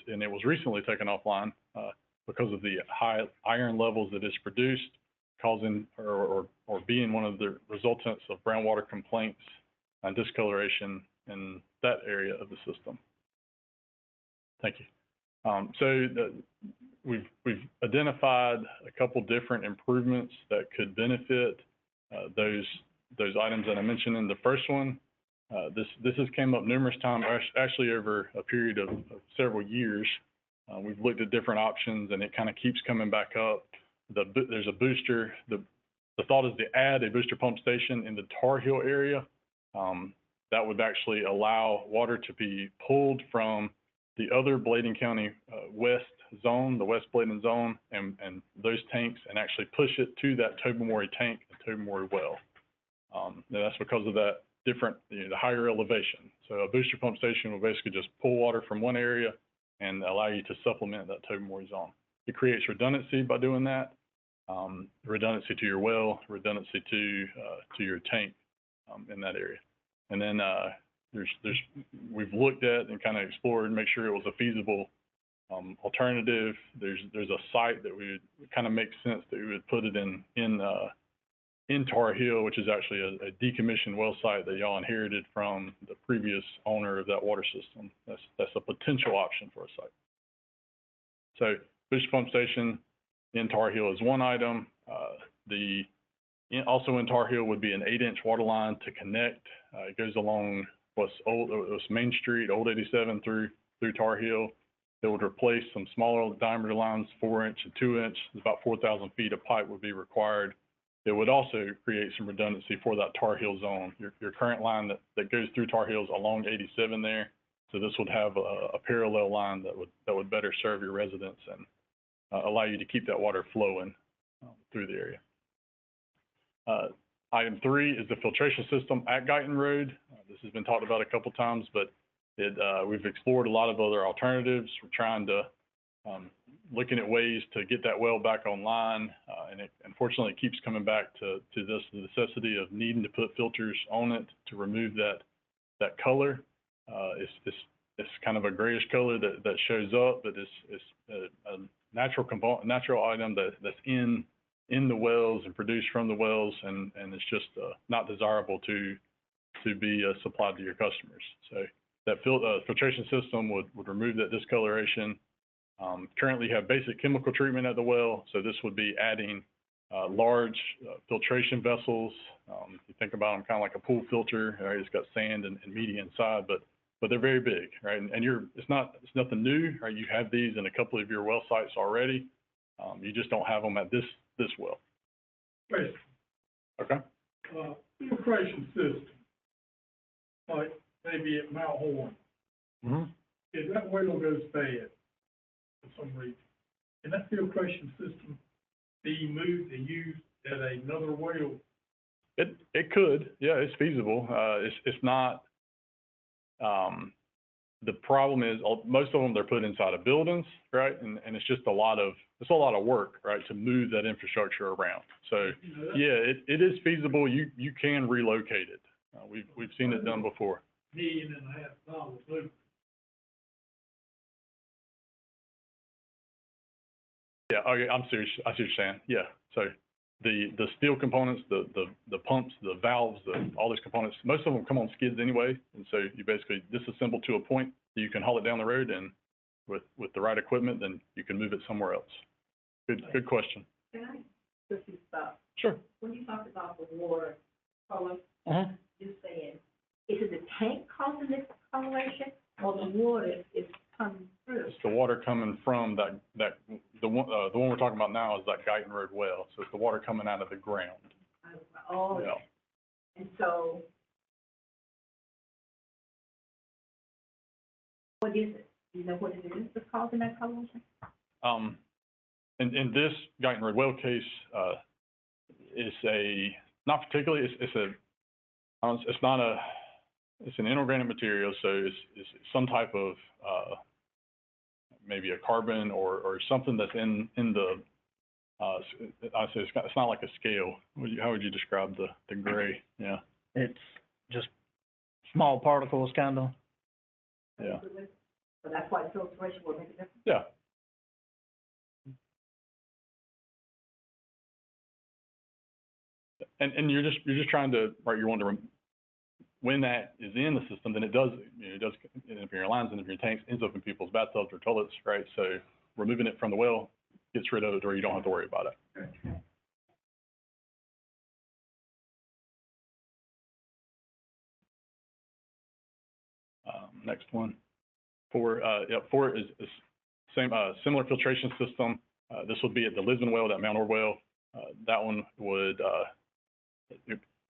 and it was recently taken offline because of the high iron levels that is produced, causing or being one of the resultants of groundwater complaints and discoloration in that area of the system. Thank you. We've identified a couple different improvements that could benefit those items that I mentioned in the first one. This has came up numerous times, actually over a period of several years. We've looked at different options, and it kind of keeps coming back up. There's a booster. The thought is to add a booster pump station in the Tar Heel area. That would actually allow water to be pulled from the other Bladen County West zone, the West Bladen zone, and those tanks, and actually push it to that Tobermory tank and Tobermory well. And that's because of that different, the higher elevation. So a booster pump station will basically just pull water from one area and allow you to supplement that Tobermory zone. It creates redundancy by doing that, redundancy to your well, redundancy to your tank in that area. And then we've looked at and kind of explored and make sure it was a feasible alternative. There's a site that it kind of makes sense that we would put it in Tar Heel, which is actually a decommissioned well site that y'all inherited from the previous owner of that water system. That's a potential option for a site. So booster pump station in Tar Heel is one item. Also in Tar Heel would be an 8-inch water line to connect. It goes along what's Main Street, Old 87 through Tar Heel. It would replace some smaller diameter lines, 4-inch and 2-inch. About 4,000 feet of pipe would be required. It would also create some redundancy for that Tar Heel zone. Your current line that goes through Tar Heel is along 87 there. So this would have a parallel line that would better serve your residents and allow you to keep that water flowing through the area. Item 3 is the filtration system at Guyton Road. This has been talked about a couple times, but we've explored a lot of other alternatives. We're trying to looking at ways to get that well back online, and it unfortunately keeps coming back to the necessity of needing to put filters on it to remove that color. It's kind of a grayish color that shows up, but it's a natural item that's in the wells and produced from the wells, and it's just not desirable to be supplied to your customers. So that filtration system would remove that discoloration. Currently you have basic chemical treatment at the well, so this would be adding large filtration vessels. You think about them kind of like a pool filter, right? It's got sand and media inside, but they're very big, right? And it's nothing new, right? You have these in a couple of your well sites already. You just don't have them at this well. Question, Okay. filtration system, like maybe at Mount Horn, Mm-hmm. if that well goes bad for some reason, can that filtration system be moved and used at another well? It could, yeah, it's feasible. It's not. The problem is most of them they're put inside of buildings, right? And it's just a lot of work, right, to move that infrastructure around. So yeah, it is feasible. You can relocate it. We've seen it done before. $1.5 million move. Yeah, okay, I'm serious. I see what you're saying. Yeah. So the steel components, the pumps, the valves, all these components, most of them come on skids anyway. And so you basically disassemble to a point that you can haul it down the road, and with the right equipment, then you can move it somewhere else. Good question. Can I just stop? Sure. When you talked about the water color, Uh-huh. you're saying, is it the tank causing this coloration, or the water is coming through? It's the water coming from the one we're talking about now is that Guyton Road well. So it's the water coming out of the ground. Oh, Yeah. and so, what is it? Do you know what it is that's causing that coloration? In this Guyton Road well case, it's not particularly, it's an inorganic material, so it's some type of, maybe a carbon or something that's in the, I say it's not like a scale. How would you describe the gray? Yeah. It's just small particles, kind of. Yeah. So that's why filtration will make a difference? Yeah. And you're just trying to, right, you want to, when that is in the system, then it does end up in your lines, end up in your tanks, ends up in people's bathtubs or toilets, right? So removing it from the well gets rid of it, or you don't have to worry about it. Next one. Four is same, similar filtration system. This would be at the Lisbon well, that Mount Orr well. That one would,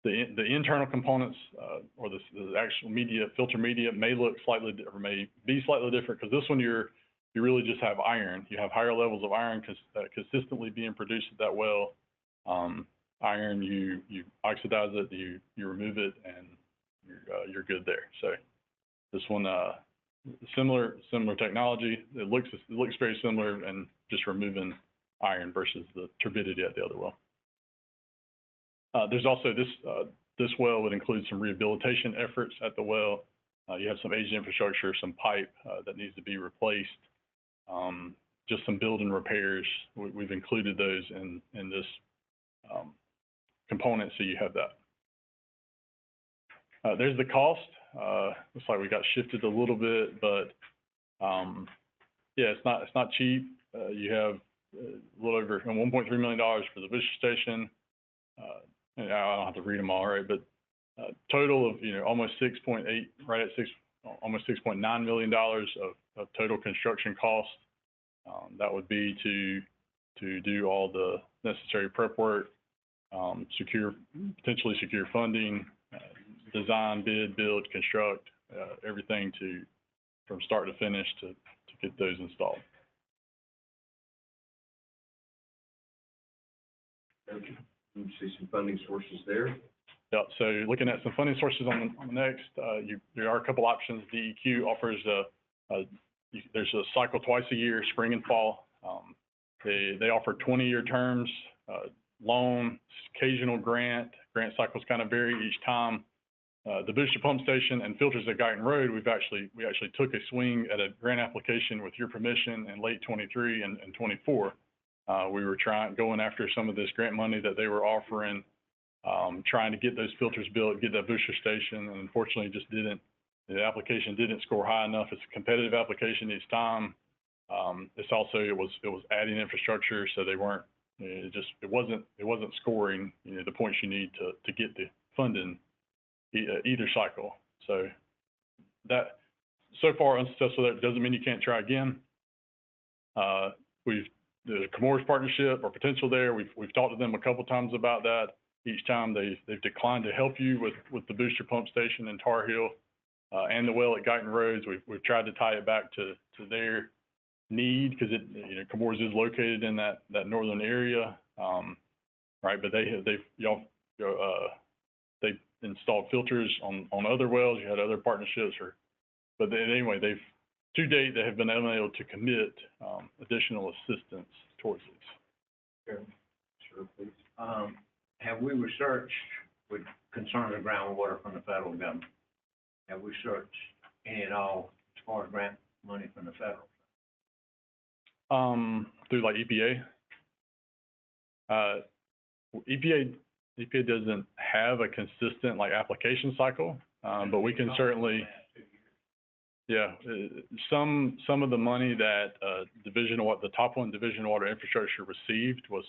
the internal components, or the actual media, filter media may look slightly, or may be slightly different, because this one you really just have iron. You have higher levels of iron consistently being produced at that well. Iron, you oxidize it, you remove it, and you're good there. So this one, similar technology. It looks very similar, and just removing iron versus the turbidity at the other well. There's also this well would include some rehabilitation efforts at the well. You have some aged infrastructure, some pipe that needs to be replaced, just some building repairs. We've included those in this component, so you have that. There's the cost. Looks like we got shifted a little bit, but yeah, it's not cheap. You have a little over $1.3 million for the booster station. I don't have to read them all, right? But total of almost 6.8, right at almost $6.9 million of total construction cost. That would be to do all the necessary prep work, potentially secure funding, design, bid, build, construct, everything from start to finish to get those installed. Okay. You see some funding sources there. Yeah, so looking at some funding sources on the next, there are a couple options. DEQ offers there's a cycle twice a year, spring and fall. They offer 20-year terms, loan, occasional grant cycles kind of vary each time. The booster pump station and filters at Guyton Road, we actually took a swing at a grant application with your permission in late 23 and 24. We were going after some of this grant money that they were offering, trying to get those filters built, get that booster station, and unfortunately the application didn't score high enough. It's a competitive application each time. It was adding infrastructure, so they weren't It wasn't scoring, the points you need to get the funding either cycle. So that, so far unsuccessful. That doesn't mean you can't try again. The Comores partnership or potential there, we've talked to them a couple times about that. Each time they've declined to help you with the booster pump station in Tar Heel, and the well at Guyton Roads. We've tried to tie it back to their need, because Comores is located in that northern area, right? But they've installed filters on other wells. You had other partnerships, anyway, to date, they have been unable to commit additional assistance towards this. Sure, please. Have we researched with concerns of groundwater from the federal government? Have we searched any at all as far as grant money from the federal? Through like EPA? EPA doesn't have a consistent like application cycle, but we can certainly, some of the money that the top one Division of Water Infrastructure received was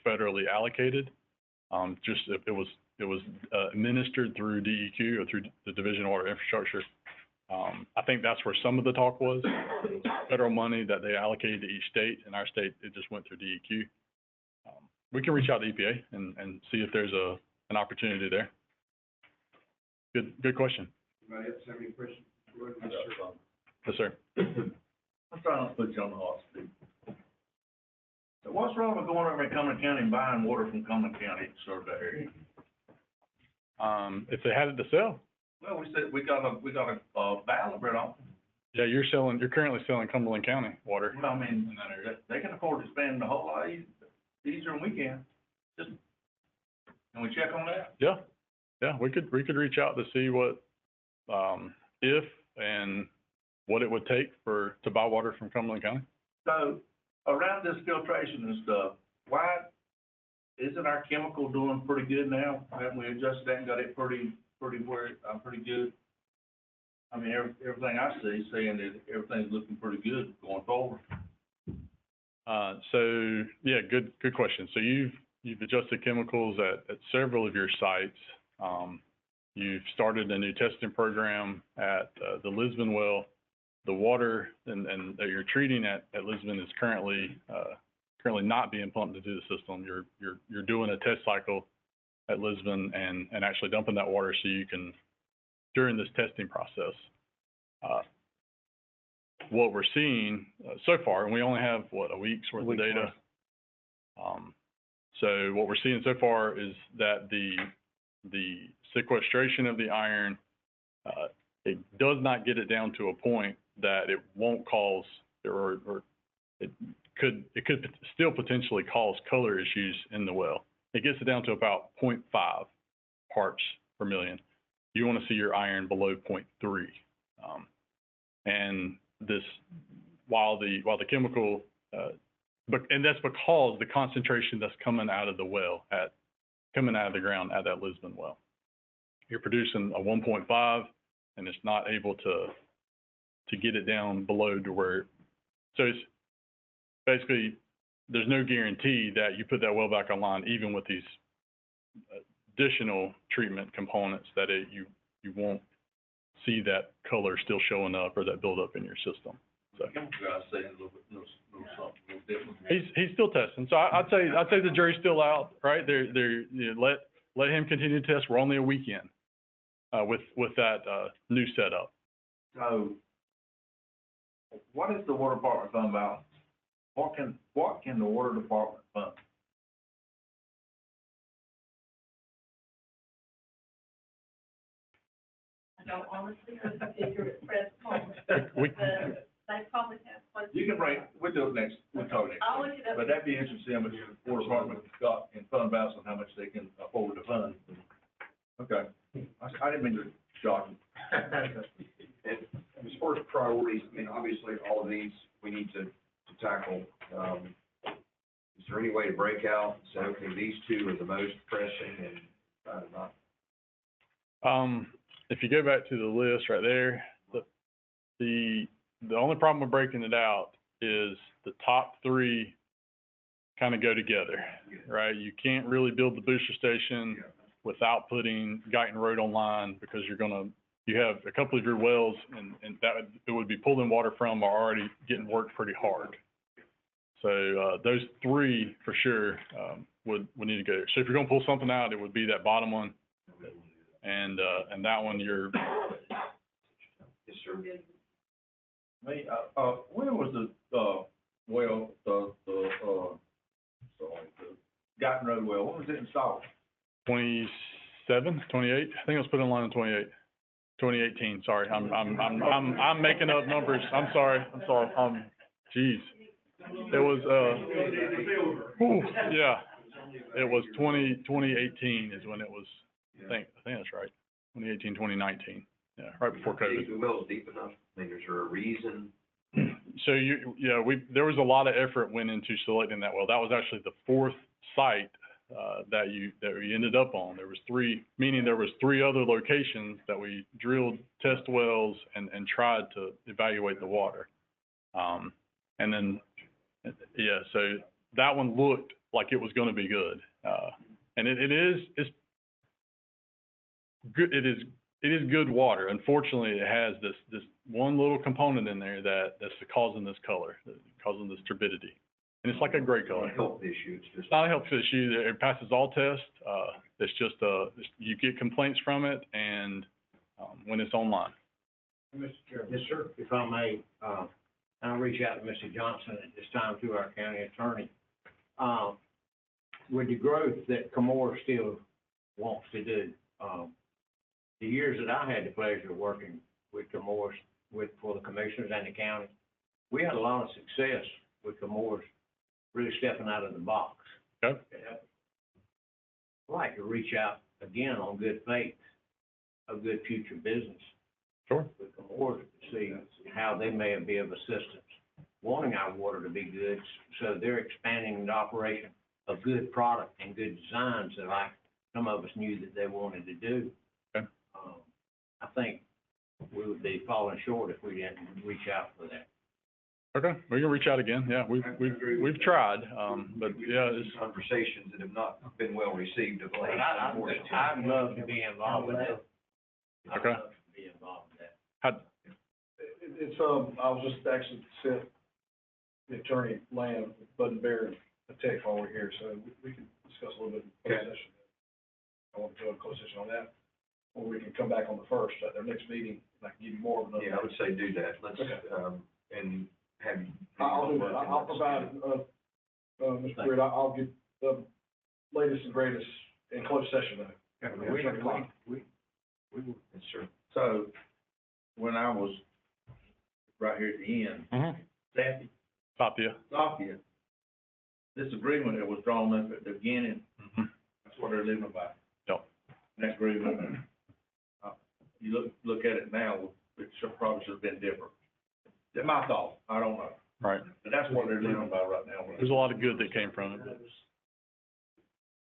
federally allocated. It was administered through DEQ or through the Division of Water Infrastructure. I think that's where some of the talk was. Federal money that they allocated to each state. In our state, it just went through DEQ. We can reach out to EPA and see if there's an opportunity there. Good question. Anybody else have any questions? Yes, sir. I'm trying to put you on the hot seat. So what's wrong with going over to Cumberland County and buying water from Cumberland County to serve that area? If they had it to sell. Well, we said we got a ballot right on. Yeah, you're currently selling Cumberland County water. Well, I mean, they can afford to spend a whole lot easier than we can. Can we check on that? Yeah, we could reach out to see what, if and what it would take to buy water from Cumberland County. So around this filtration and stuff, why isn't our chemical doing pretty good now? Haven't we adjusted that and got it pretty good? I mean, everything I see is saying that everything's looking pretty good going forward. So yeah, good question. So you've adjusted chemicals at several of your sites. You've started a new testing program at the Lisbon well. The water and that you're treating at Lisbon is currently not being pumped into the system. You're doing a test cycle at Lisbon and actually dumping that water so you can, during this testing process. What we're seeing so far, and we only have a week's worth of data. So what we're seeing so far is that the sequestration of the iron, it does not get it down to a point that it won't cause, or it could still potentially cause color issues in the well. It gets it down to about 0.5 parts per million. You want to see your iron below 0.3. And this, while the chemical, and that's because the concentration that's coming out of the well, coming out of the ground at that Lisbon well. You're producing a 1.5, and it's not able to get it down below to where, so it's basically, there's no guarantee that you put that well back online, even with these additional treatment components, that you won't see that color still showing up or that buildup in your system. So he's still testing. So I'd say the jury's still out, right? Let him continue to test. We're only a week in with that new setup. So what is the water department fund balance? What can the water department fund? I don't honestly figure it present moment. They probably have one. You can bring, we'll do it next, we'll talk next. I'll look it up. But that'd be interesting to see how much the water department got in fund balance and how much they can afford to fund. Okay, I didn't mean to shock you. And as far as priorities, I mean, obviously, all of these we need to tackle. Is there any way to break out and say, okay, these two are the most pressing and not? If you go back to the list right there, the only problem with breaking it out is the top three kind of go together, right? You can't really build the booster station without putting Guyton Road online, because you have a couple of your wells and that it would be pulling water from are already getting worked pretty hard. So, those three for sure, would need to go. So if you're gonna pull something out, it would be that bottom one. And that one you're. Yes, sir. Me, when was the Guyton Road well, when was it installed? 27, 28, I think it was put in line in 2018, sorry, I'm making up numbers, I'm sorry, geez. It was, yeah, it was 2018 is when it was, I think that's right, 2018, 2019, yeah, right before COVID. The well's deep enough, I mean, is there a reason? So there was a lot of effort went into selecting that well. That was actually the fourth site that we ended up on. There was three other locations that we drilled test wells and tried to evaluate the water. And then, so that one looked like it was going to be good. And it's good. It is good water. Unfortunately, it has this one little component in there that's causing this color, causing this turbidity. And it's like a gray color. Health issue, It's not a health issue. It passes all tests. It's just, you get complaints from it and, when it's online. Mr. Chairman. Yes, sir. If I may, I'll reach out to Mr. Johnson at this time through our county attorney. With the growth that Camorra still wants to do, the years that I had the pleasure of working with Camorra, for the commissioners and the county, we had a lot of success with Camorra really stepping out of the box. Okay. I'd like to reach out again on good faith of good future business. Sure. With Camorra to see how they may be of assistance, wanting our water to be good, so they're expanding the operation of good product and good designs that like some of us knew that they wanted to do. Okay. I think we would be falling short if we didn't reach out for that. Okay, we can reach out again. Yeah, we've tried, but yeah, it's. Conversations that have not been well received of late. I'd love to be involved with that. Okay. I'd love to be involved with that. It's, I was just actually sent the attorney, Lamb, Bud and Bear, a text while we're here, so we can discuss a little bit in closed session. I want to do a closed session on that, or we can come back on the first, at their next meeting, and I can give you more of an update. Yeah, I would say do that. Let's, and have. I'll do that. I'll provide, Mr. Britt, I'll get the latest and greatest in closed session though. Yes, sir. So, when I was right here at the end, Tapia, this agreement that was drawn up at the beginning, that's what they're living by. Yep. That agreement, you look at it now, it probably should have been different. That's my thought, I don't know. Right. But that's what they're living by right now. There's a lot of good that came from it.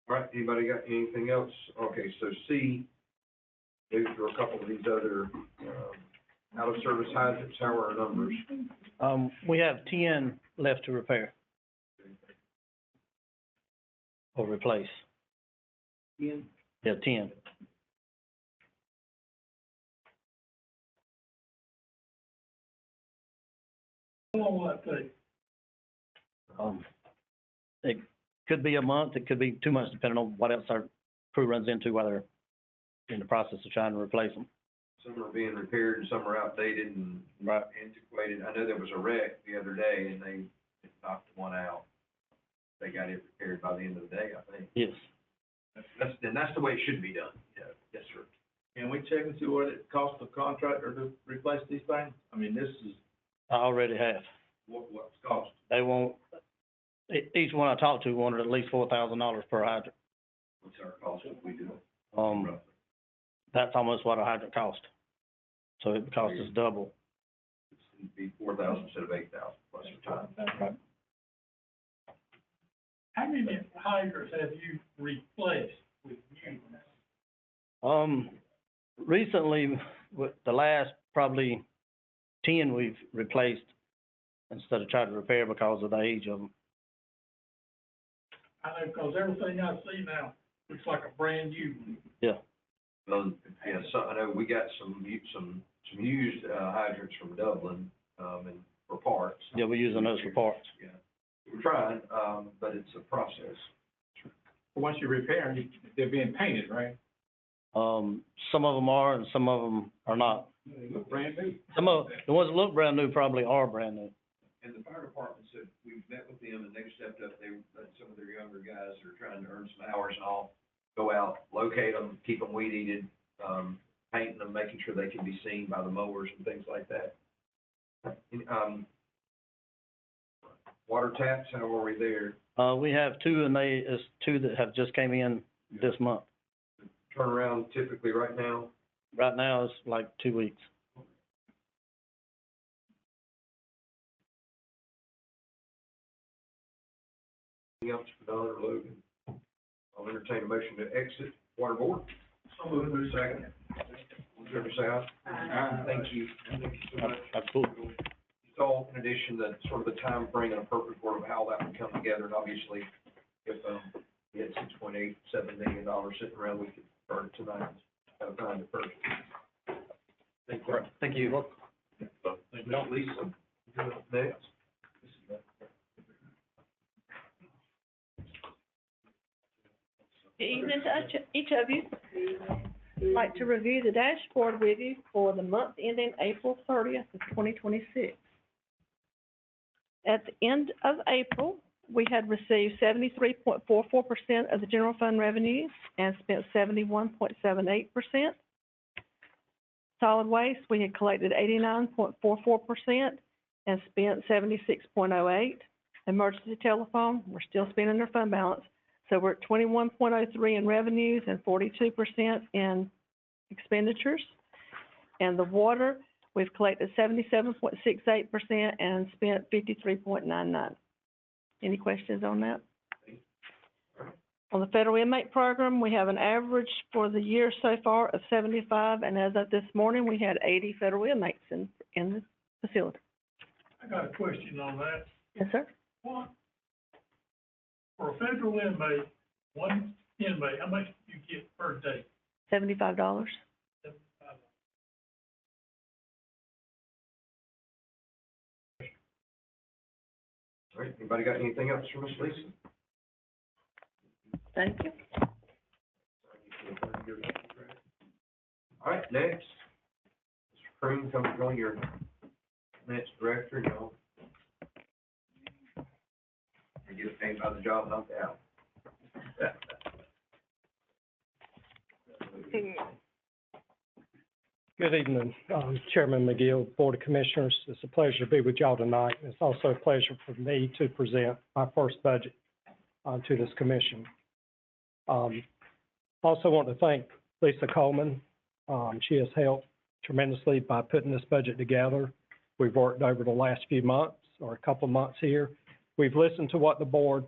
All right, anybody got anything else? Okay, so C, maybe for a couple of these other, out of service hydrants, how are our numbers? We have 10 left to repair or replace. 10? Yeah, 10. How long will that take? It could be a month, it could be 2 months, depending on what else our crew runs into while they're in the process of trying to replace them. Some are being repaired and some are outdated and antiquated. I know there was a wreck the other day and they knocked one out. They got it repaired by the end of the day, I think. Yes. That's the way it should be done. Yeah. Yes, sir. Can we check and see what it costs the contractor to replace these things? I mean, this is, I already have. what's the cost? They want, each one I talked to wanted at least $4,000 per hydrant. What's our cost if we do it? That's almost what a hydrant cost. So it costs us double. It'd be 4,000 instead of 8,000 plus your time. Right. How many hydrants have you replaced with you? Recently, with the last probably 10 we've replaced instead of trying to repair because of the age of them. I know, because everything I see now looks like a brand new one. Yeah. Yeah, so I know we got some used hydrants from Dublin, and for parts. Yeah, we're using those for parts. Yeah, we're trying, but it's a process. Once you repair them, they're being painted, right? Some of them are and some of them are not. They look brand new. Some of, the ones that look brand new probably are brand new. And the fire department said, we've met with them and they've stepped up, they let some of their younger guys that are trying to earn some hours and all, go out, locate them, keep them weed eated, painting them, making sure they can be seen by the mowers and things like that. Water taps, how are we there? We have two and it's two that have just came in this month. Turnaround typically right now? Right now, it's like 2 weeks. Anything else for Don or Logan? I'll entertain a motion to exit water board. So moved. Second. All in favor, say aye. Aye. Thank you. Thank you so much. Absolutely. So in addition, the sort of the time frame and a perfect word of how that would come together, and obviously, if, we had $6.87 million sitting around, we could burn it tonight, have time to purchase. Thank you. Thank you. Thank you, Lisa. You're up next. Good evening to each of you. I'd like to review the dashboard with you for the month ending April 30th of 2026. At the end of April, we had received 73.44% of the general fund revenues and spent 71.78%. Solid waste, we had collected 89.44% and spent 76.08%. Emergency telephone, we're still spending our fund balance. So we're at 21.03 in revenues and 42% in expenditures. And the water, we've collected 77.68% and spent 53.99. Any questions on that? On the federal inmate program, we have an average for the year so far of 75, and as of this morning, we had 80 federal inmates in the facility. I got a question on that. Yes, sir. What? For a federal inmate, one inmate, how much do you get per day? $75. All right, anybody got anything else for Miss Lisa? Thank you. All right, next, Mr. Croom, come join your next director, y'all. And get paid by the job, not the hour. Good evening, Chairman McGill, Board of Commissioners. It's a pleasure to be with y'all tonight. It's also a pleasure for me to present my first budget to this commission. Also want to thank Lisa Coleman. She has helped tremendously by putting this budget together. We've worked over the last few months, or a couple of months here. We've listened to what the board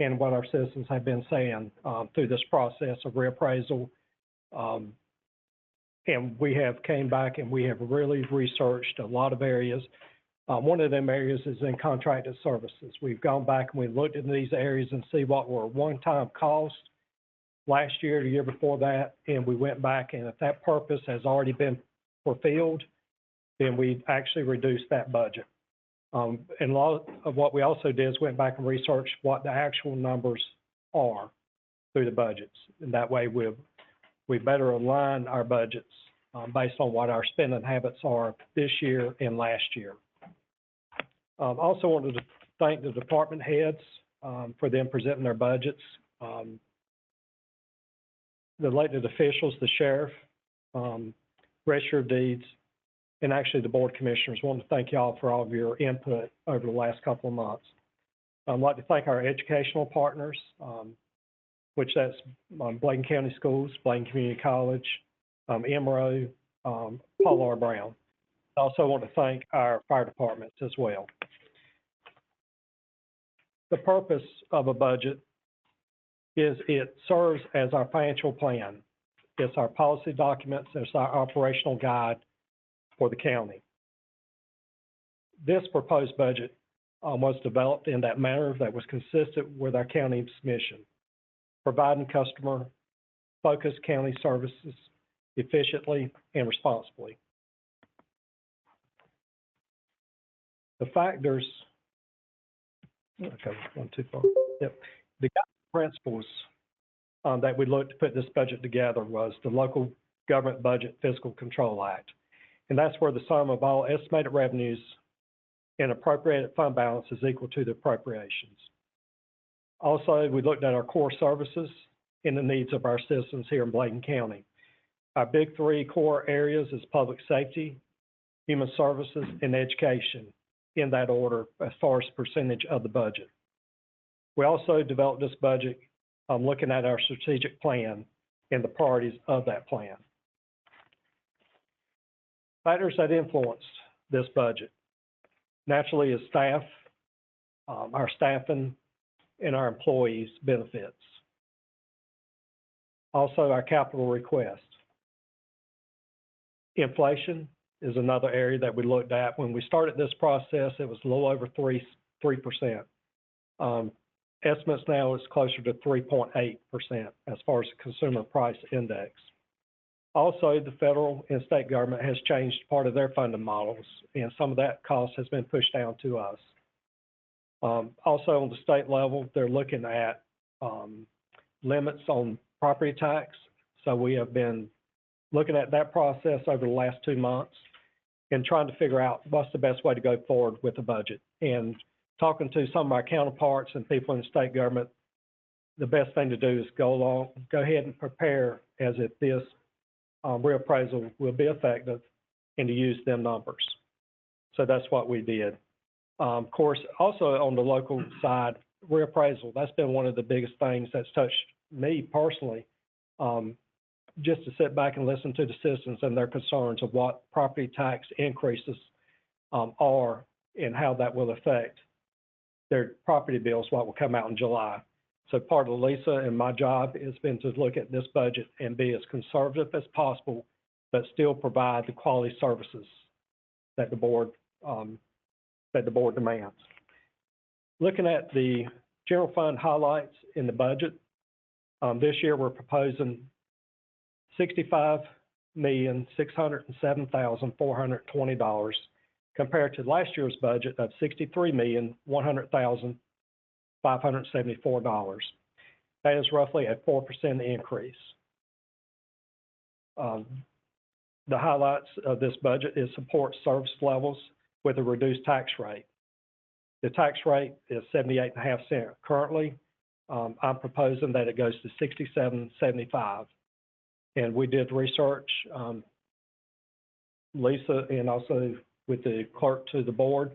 and what our citizens have been saying through this process of reappraisal. And we have came back and we have really researched a lot of areas. One of them areas is in contracted services. We've gone back and we've looked into these areas and see what were one-time costs last year, the year before that, and we went back, and if that purpose has already been fulfilled, then we actually reduced that budget. And a lot of what we also did is went back and researched what the actual numbers are through the budgets. And that way we better align our budgets based on what our spending habits are this year and last year. Also wanted to thank the department heads for them presenting their budgets. The elected officials, the sheriff, register of deeds, and actually the board of commissioners. Want to thank y'all for all of your input over the last couple of months. I'd like to thank our educational partners, which that's Bladen County Schools, Bladen Community College, MRO, Paul R. Brown. I also want to thank our fire departments as well. The purpose of a budget is it serves as our financial plan. It's our policy documents, it's our operational guide for the county. This proposed budget was developed in that manner that was consistent with our county's mission, providing customer-focused county services efficiently and responsibly. The factors, okay, one too far. Yep. The guiding principles that we looked to put this budget together was the Local Government Budget Fiscal Control Act. And that's where the sum of all estimated revenues and appropriated fund balance is equal to the appropriations. Also, we looked at our core services and the needs of our citizens here in Bladen County. Our big three core areas is public safety, human services, and education, in that order as far as percentage of the budget. We also developed this budget looking at our strategic plan and the priorities of that plan. Factors that influenced this budget naturally is staff, our staffing, and our employees' benefits. Also, our capital request. Inflation is another area that we looked at. When we started this process, it was a little over 3%. Estimates now is closer to 3.8% as far as the consumer price index. Also, the federal and state government has changed part of their funding models, and some of that cost has been pushed down to us. Also, on the state level, they're looking at limits on property tax. So we have been looking at that process over the last 2 months and trying to figure out what's the best way to go forward with the budget. And talking to some of our counterparts and people in the state government, the best thing to do is go ahead and prepare as if this reappraisal will be effective and to use them numbers. So that's what we did. Of course, also on the local side, reappraisal, that's been one of the biggest things that's touched me personally, just to sit back and listen to the citizens and their concerns of what property tax increases are and how that will affect their property bills, what will come out in July. So part of Lisa and my job has been to look at this budget and be as conservative as possible, but still provide the quality services that the board demands. Looking at the general fund highlights in the budget, this year we're proposing $65,607,420 compared to last year's budget of $63,100,574. That is roughly a 4% increase. The highlights of this budget is support service levels with a reduced tax rate. The tax rate is 78.5 cents currently. I'm proposing that it goes to 67.75. And we did research, Lisa, and also with the clerk to the board,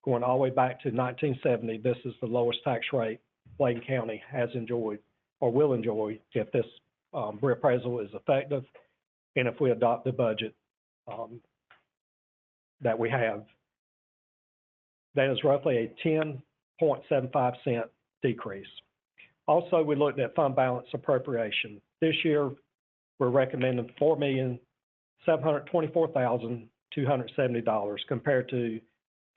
going all the way back to 1970. This is the lowest tax rate Bladen County has enjoyed or will enjoy if this reappraisal is effective and if we adopt the budget that we have. That is roughly a 10.75 cent decrease. Also, we looked at fund balance appropriation. This year, we're recommending $4,724,270 compared to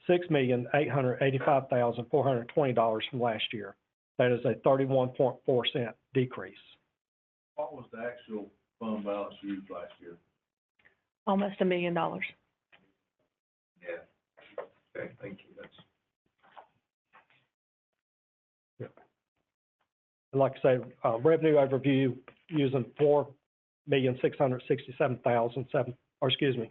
$6,885,420 from last year. That is a 31.4 cent decrease. What was the actual fund balance used last year? Almost $1 million. Yeah. Okay, thank you. That's. Like I say, revenue overview using $4,667,007,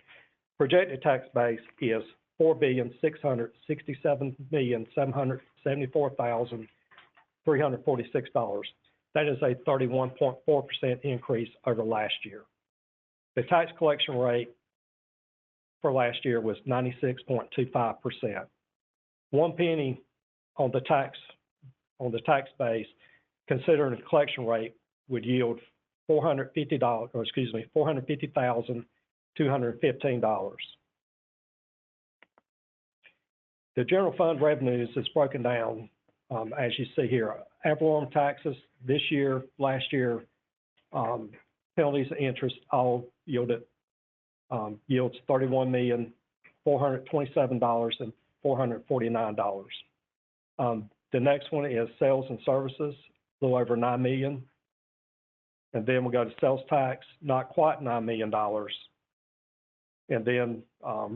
projected tax base is $4,667,774,346. That is a 31.4% increase over last year. The tax collection rate for last year was 96.25%. 1 penny on the tax base, considering the collection rate, would yield $450,215. The general fund revenues is broken down as you see here. Ad valorem taxes this year, last year, penalties and interest all yields $31,427,000 $449. The next one is sales and services, a little over $9 million. And then we go to sales tax, not quite $9 million. And then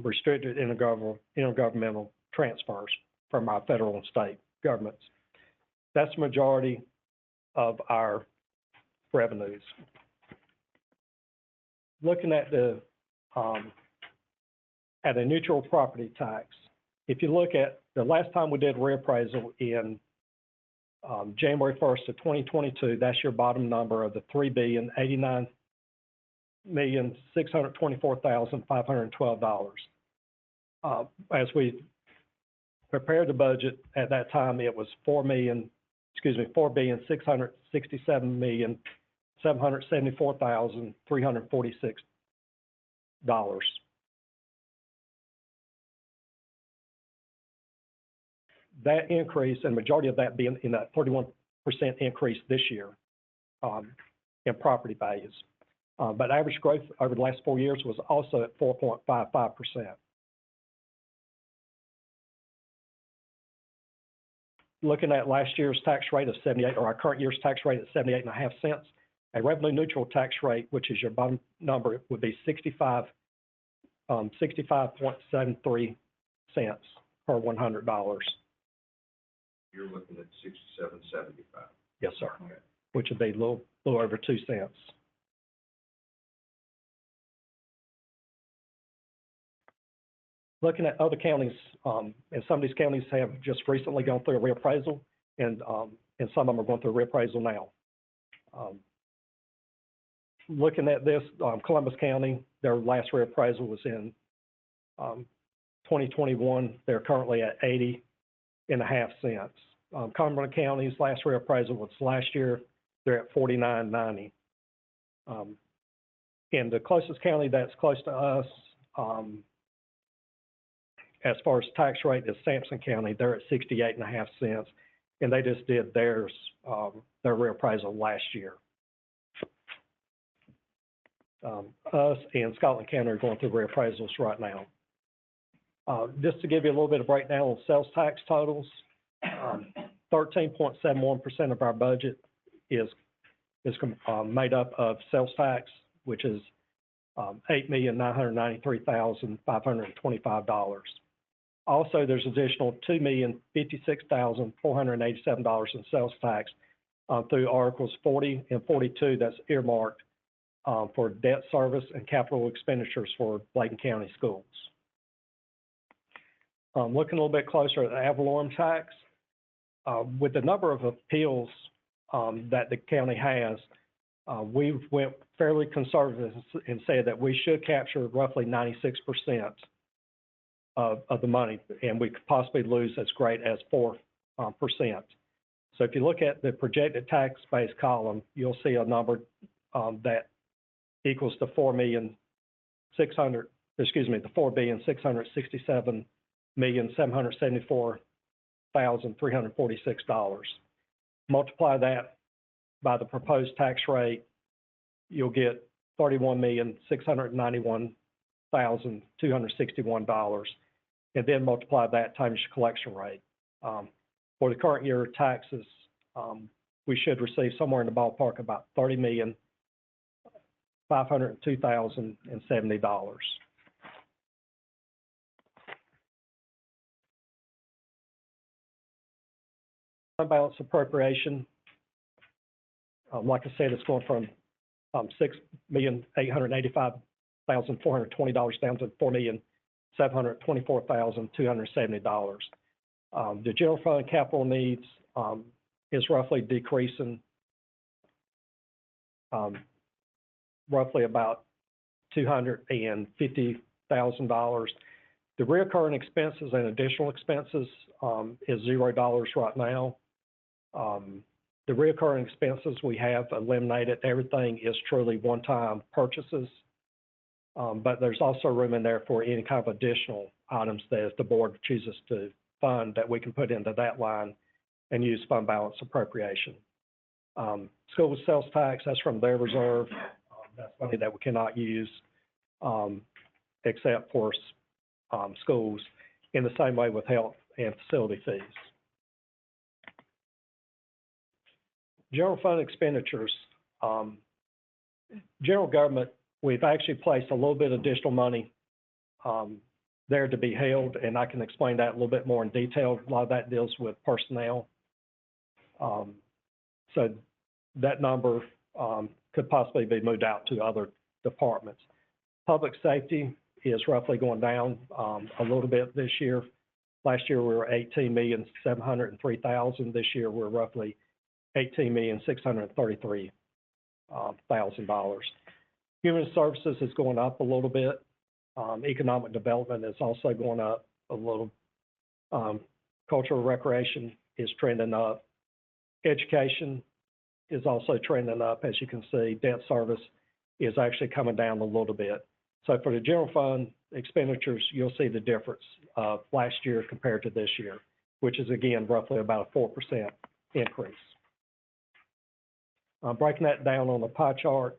restricted intergovernmental transfers from our federal and state governments. That's the majority of our revenues. Looking at the at a neutral property tax, if you look at the last time we did reappraisal in January 1st of 2022, that's your bottom number of the $3,089,624,512. As we prepared the budget at that time, it was $4,667,774,346. That increase, and majority of that being in that 31% increase this year in property values. But average growth over the last 4 years was also at 4.55%. Looking at last year's tax rate of 78, or our current year's tax rate at 78.5 cents, a revenue neutral tax rate, which is your bottom number, would be 65.73 cents per $100. You're looking at 67.75. Yes, sir. Okay. Which would be a little over 2 cents. Looking at other counties, and some of these counties have just recently gone through a reappraisal, and some of them are going through a reappraisal now. Looking at this, Columbus County, their last reappraisal was in 2021. They're currently at 80.5 cents. Cumberland County's last reappraisal was last year. They're at 49.90. And the closest county that's close to us, as far as tax rate, is Sampson County. They're at 68.5 cents, and they just did theirs, their reappraisal last year. Us and Scotland County are going through reappraisals right now. Just to give you a little bit of breakdown on sales tax totals, 13.71% of our budget is made up of sales tax, which is $8,993,525. Also, there's additional $2,056,487 in sales tax through Articles 40 and 42 that's earmarked for debt service and capital expenditures for Bladen County schools. Looking a little bit closer at the ad valorem tax, with the number of appeals that the county has, we went fairly conservative and said that we should capture roughly 96% of the money, and we could possibly lose as great as 4%. So if you look at the projected tax base column, you'll see a number that equals the $4,667,774,346. Multiply that by the proposed tax rate, you'll get $31,691,261, and then multiply that times your collection rate. For the current year taxes, we should receive somewhere in the ballpark about $30,502,070. Unbalanced appropriation, like I said, it's going from $6,885,420 down to $4,724,270. The general fund capital needs is roughly decreasing roughly about $250,000. The recurring expenses and additional expenses is $0 right now. The recurring expenses we have eliminated. Everything is truly one-time purchases, but there's also room in there for any kind of additional items that if the board chooses to fund, that we can put into that line and use fund balance appropriation. School sales tax, that's from their reserve. That's money that we cannot use except for schools. in the same way with health and facility fees. General fund expenditures, general government, we've actually placed a little bit of additional money there to be held, and I can explain that a little bit more in detail. A lot of that deals with personnel. So that number could possibly be moved out to other departments. Public safety is roughly going down a little bit this year. Last year, we were $18,703,000. This year, we're roughly $18,633,000. Human services is going up a little bit. Economic development is also going up a little. Cultural recreation is trending up. Education is also trending up. As you can see, debt service is actually coming down a little bit. So for the general fund expenditures, you'll see the difference of last year compared to this year, which is again roughly about a 4% increase. Breaking that down on the pie chart,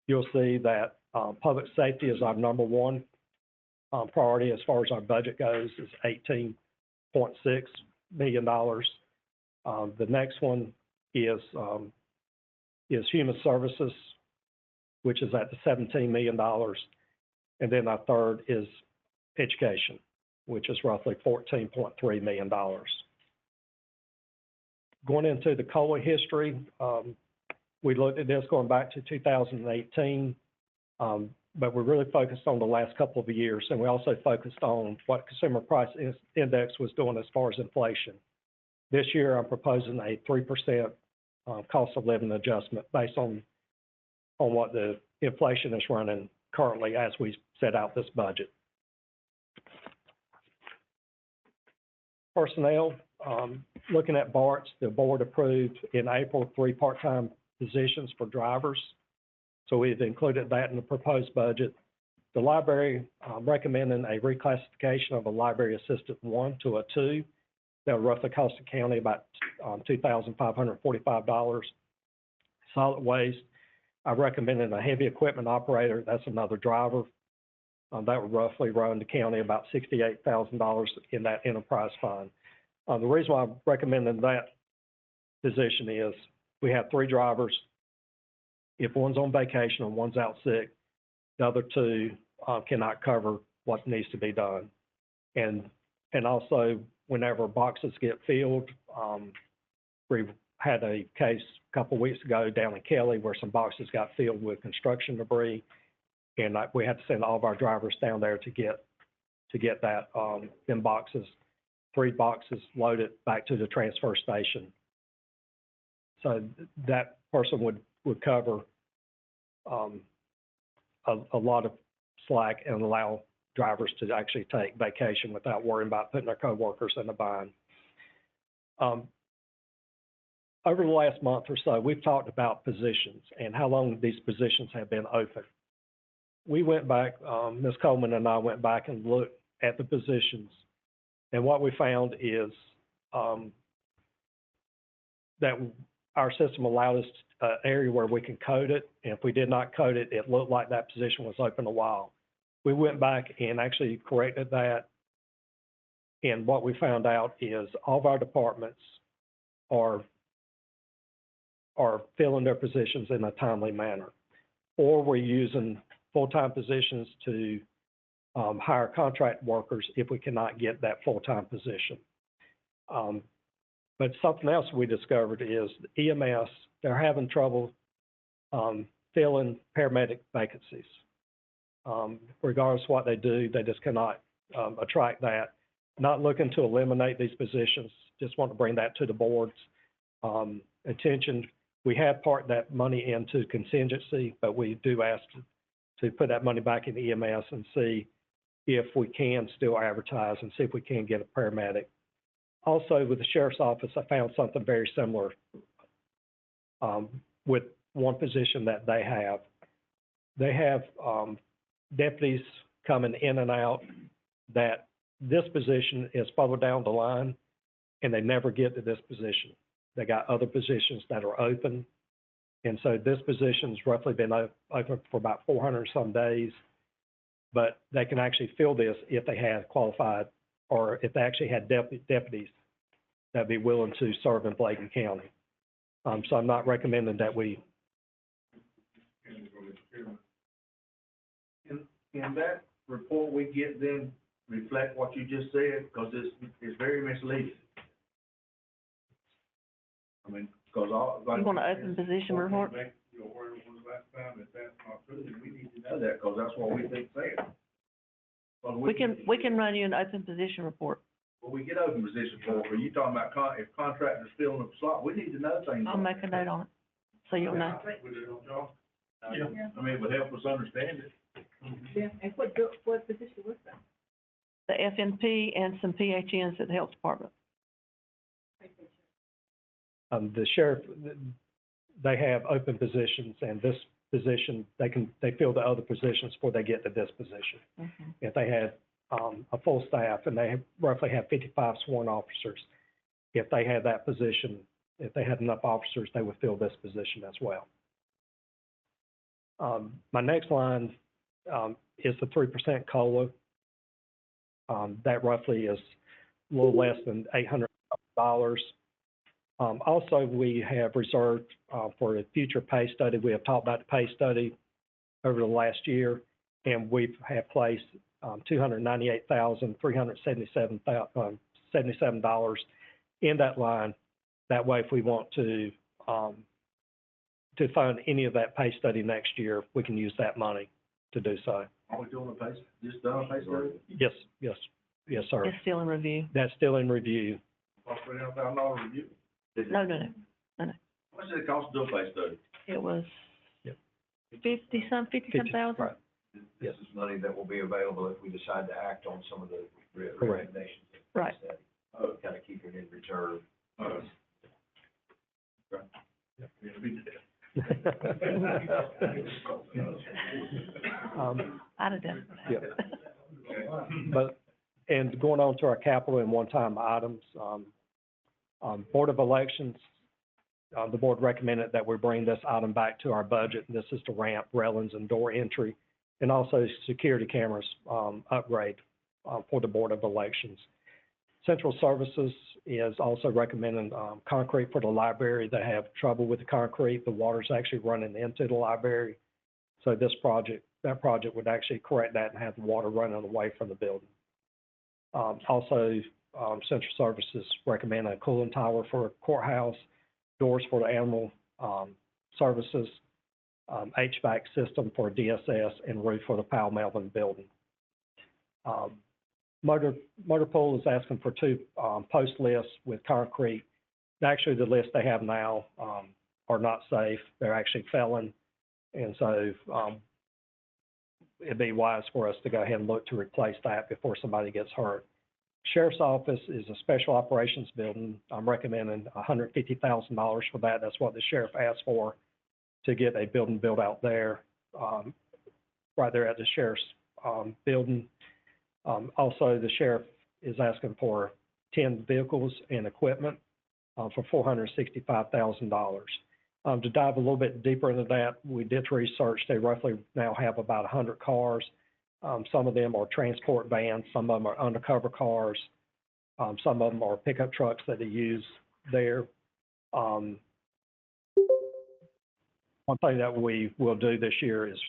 you'll see that public safety is our number one priority as far as our budget goes, is $18.6 million. The next one is human services, which is at the $17 million. And then our third is education, which is roughly $14.3 million. Going into the COLA history, we looked at this going back to 2018, but we're really focused on the last couple of years, and we also focused on what Consumer Price Index was doing as far as inflation. This year, I'm proposing a 3% cost of living adjustment based on what the inflation is running currently as we set out this budget. Personnel, looking at BARTs, the board approved in April 3 part-time positions for drivers. So we've included that in the proposed budget. The library, recommending a reclassification of a library assistant 1 to a 2. That will roughly cost the county about $2,545. Solid waste, I recommended a heavy equipment operator. That's another driver. That would roughly run the county about $68,000 in that enterprise fund. The reason why I'm recommending that position is we have 3 drivers. If one's on vacation and one's out sick, the other 2 cannot cover what needs to be done. And also, whenever boxes get filled, we've had a case a couple of weeks ago down in Kelly where some boxes got filled with construction debris, and we had to send all of our drivers down there to get that them boxes, 3 boxes loaded back to the transfer station. So that person would cover a lot of slack and allow drivers to actually take vacation without worrying about putting their coworkers in a bind. Over the last month or so, we've talked about positions and how long these positions have been open. We went back, Ms. Coleman and I went back and looked at the positions, and what we found is that our system allowed us an area where we can code it, and if we did not code it, it looked like that position was open a while. We went back and actually corrected that, and what we found out is all of our departments are filling their positions in a timely manner, or we're using full-time positions to hire contract workers if we cannot get that full-time position. But something else we discovered is EMS, they're having trouble filling paramedic vacancies. Regardless of what they do, they just cannot attract that. Not looking to eliminate these positions, just want to bring that to the board's attention. We have parked that money into contingency, but we do ask to put that money back in EMS and see if we can still advertise and see if we can get a paramedic. Also, with the sheriff's office, I found something very similar with one position that they have. They have deputies coming in and out that this position is further down the line, and they never get to this position. They got other positions that are open, and so this position's roughly been open for about 400 some days, but they can actually fill this if they have qualified or if they actually had deputies that'd be willing to serve in Bladen County. So I'm not recommending that we, Can that report we get then reflect what you just said? Because it's very misleading. I mean, because all, like. You want an open position report? You're aware of the last time that's not true, and we need to know that, because that's what we've been saying. But We can run you an open position report. Well, we get open position for, but you talking about if contractors filling up slot, we need to know things. I'll make a note on it, so you'll know. I mean, it would help us understand it. Yeah, and what position was that? The FNP and some PHNs at the health department. the sheriff, they have open positions, and this position, they fill the other positions before they get to this position. Mm-hmm. If they had, a full staff, and they roughly have 55 sworn officers, if they had that position, if they had enough officers, they would fill this position as well. My next line, is the 3% COLA. That roughly is a little less than $800. Also, we have reserved, for a future pay study. We have talked about the pay study over the last year, and we have placed, $298,377 in that line. That way, if we want to fund any of that pay study next year, we can use that money to do so. Are we doing a pay, just done a pay study? Yes, sir. It's still in review. That's still in review. Cost $300,000 review? No. How much did it cost to do a pay study? It was Yep. 50-some thousand. Right. This is money that will be available if we decide to act on some of the Correct. recommendations. Right. Kind of keep it in reserve. I'd have done Yeah. But, and going on to our capital and one-time items, Board of Elections, the board recommended that we bring this item back to our budget. This is to ramp railings and door entry, and also security cameras, upgrade, for the Board of Elections. Central Services is also recommending, concrete for the library. They have trouble with the concrete. The water's actually running into the library. So that project would actually correct that and have the water running away from the building. Also, Central Services recommend a cooling tower for courthouse, doors for the animal, services, HVAC system for DSS, and roof for the Powell Melvin building. Motor Pool is asking for 2 post lists with concrete. Actually, the list they have now are not safe. They're actually failing. And so it'd be wise for us to go ahead and look to replace that before somebody gets hurt. Sheriff's Office is a special operations building. I'm recommending $150,000 for that. That's what the sheriff asked for, to get a building built out there, right there at the sheriff's building. Also, the sheriff is asking for 10 vehicles and equipment for $465,000. To dive a little bit deeper into that, we did research. They roughly now have about 100 cars. Some of them are transport vans. Some of them are undercover cars. Some of them are pickup trucks that they use there. One thing that we will do this year is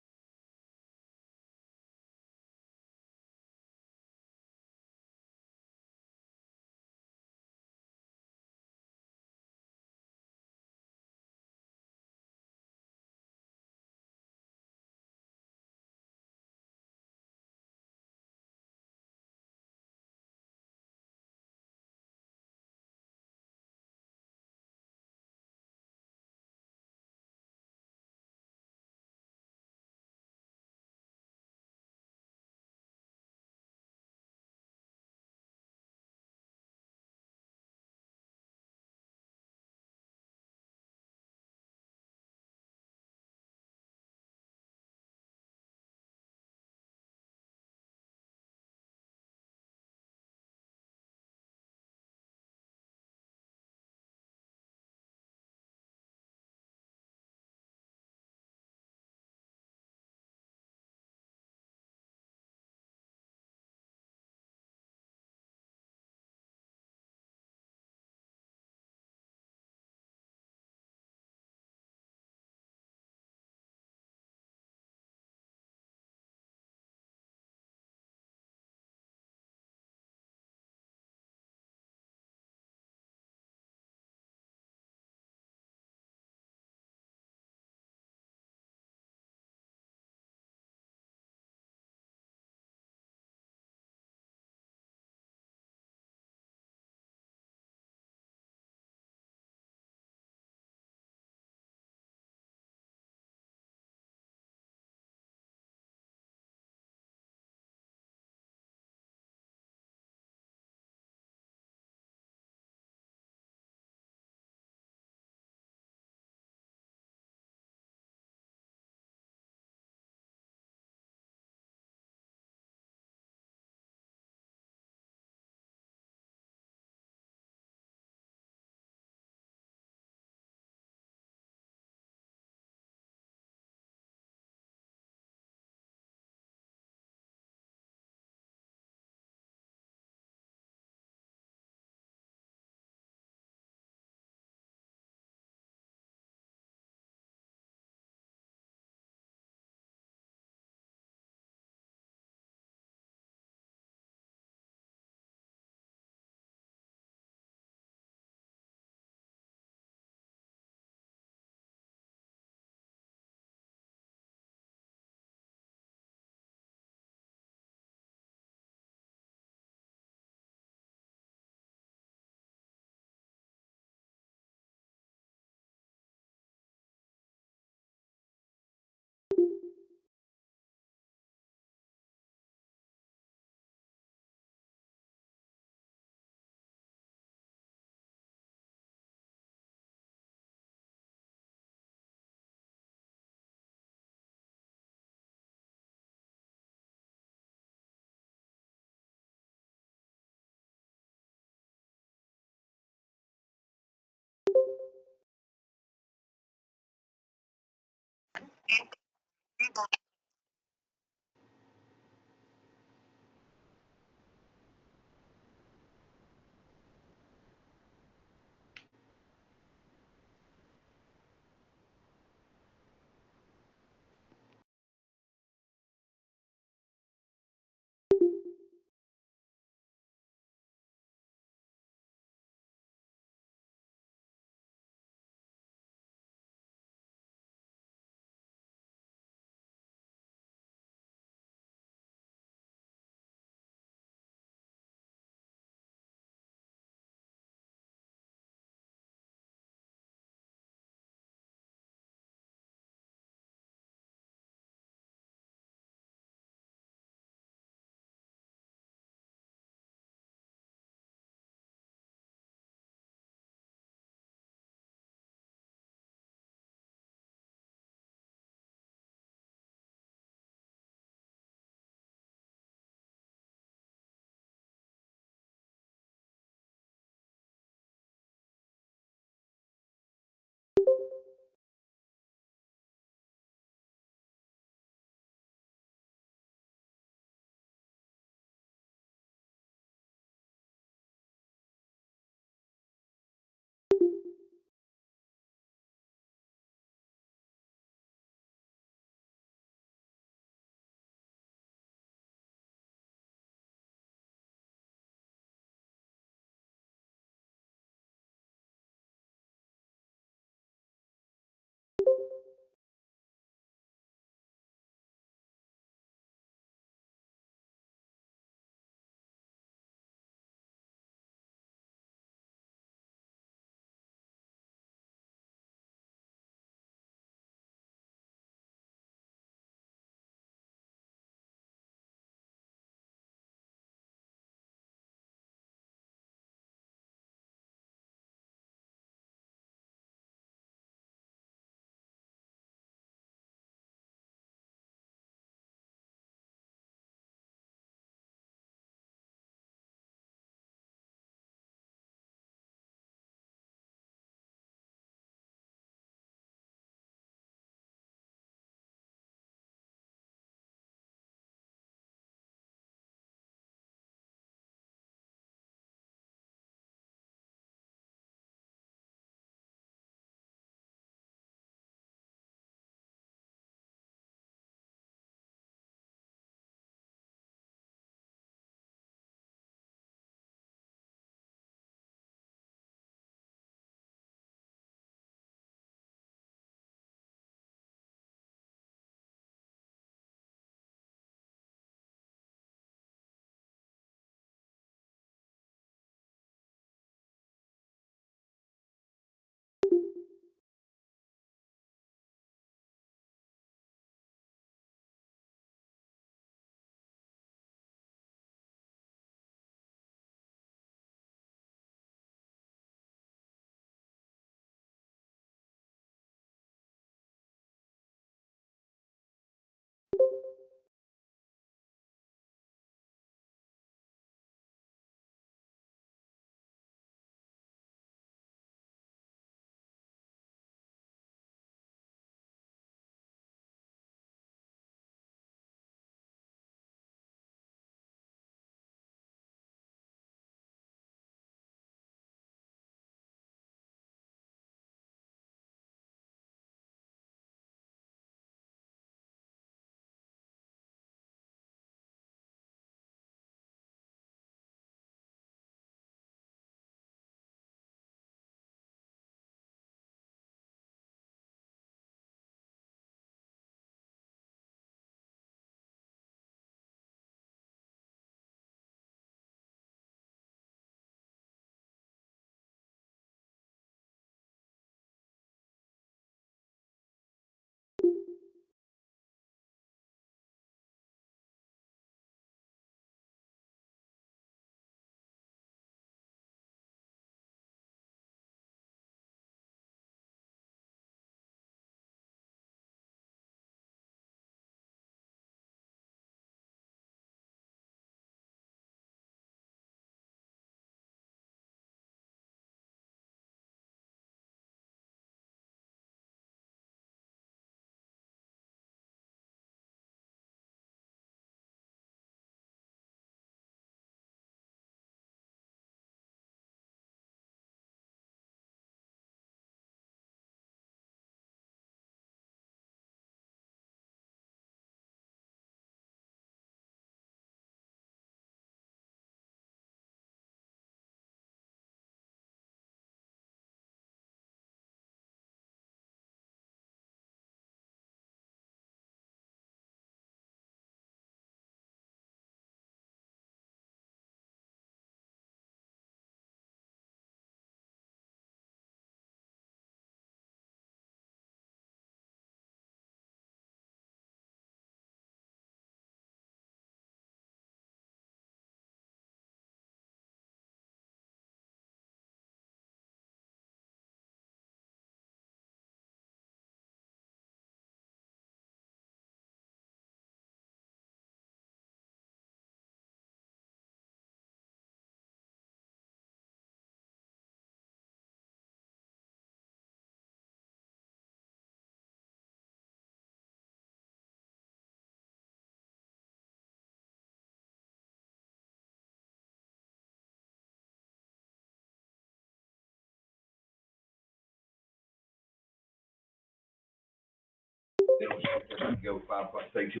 Go 5 o'clock, take you.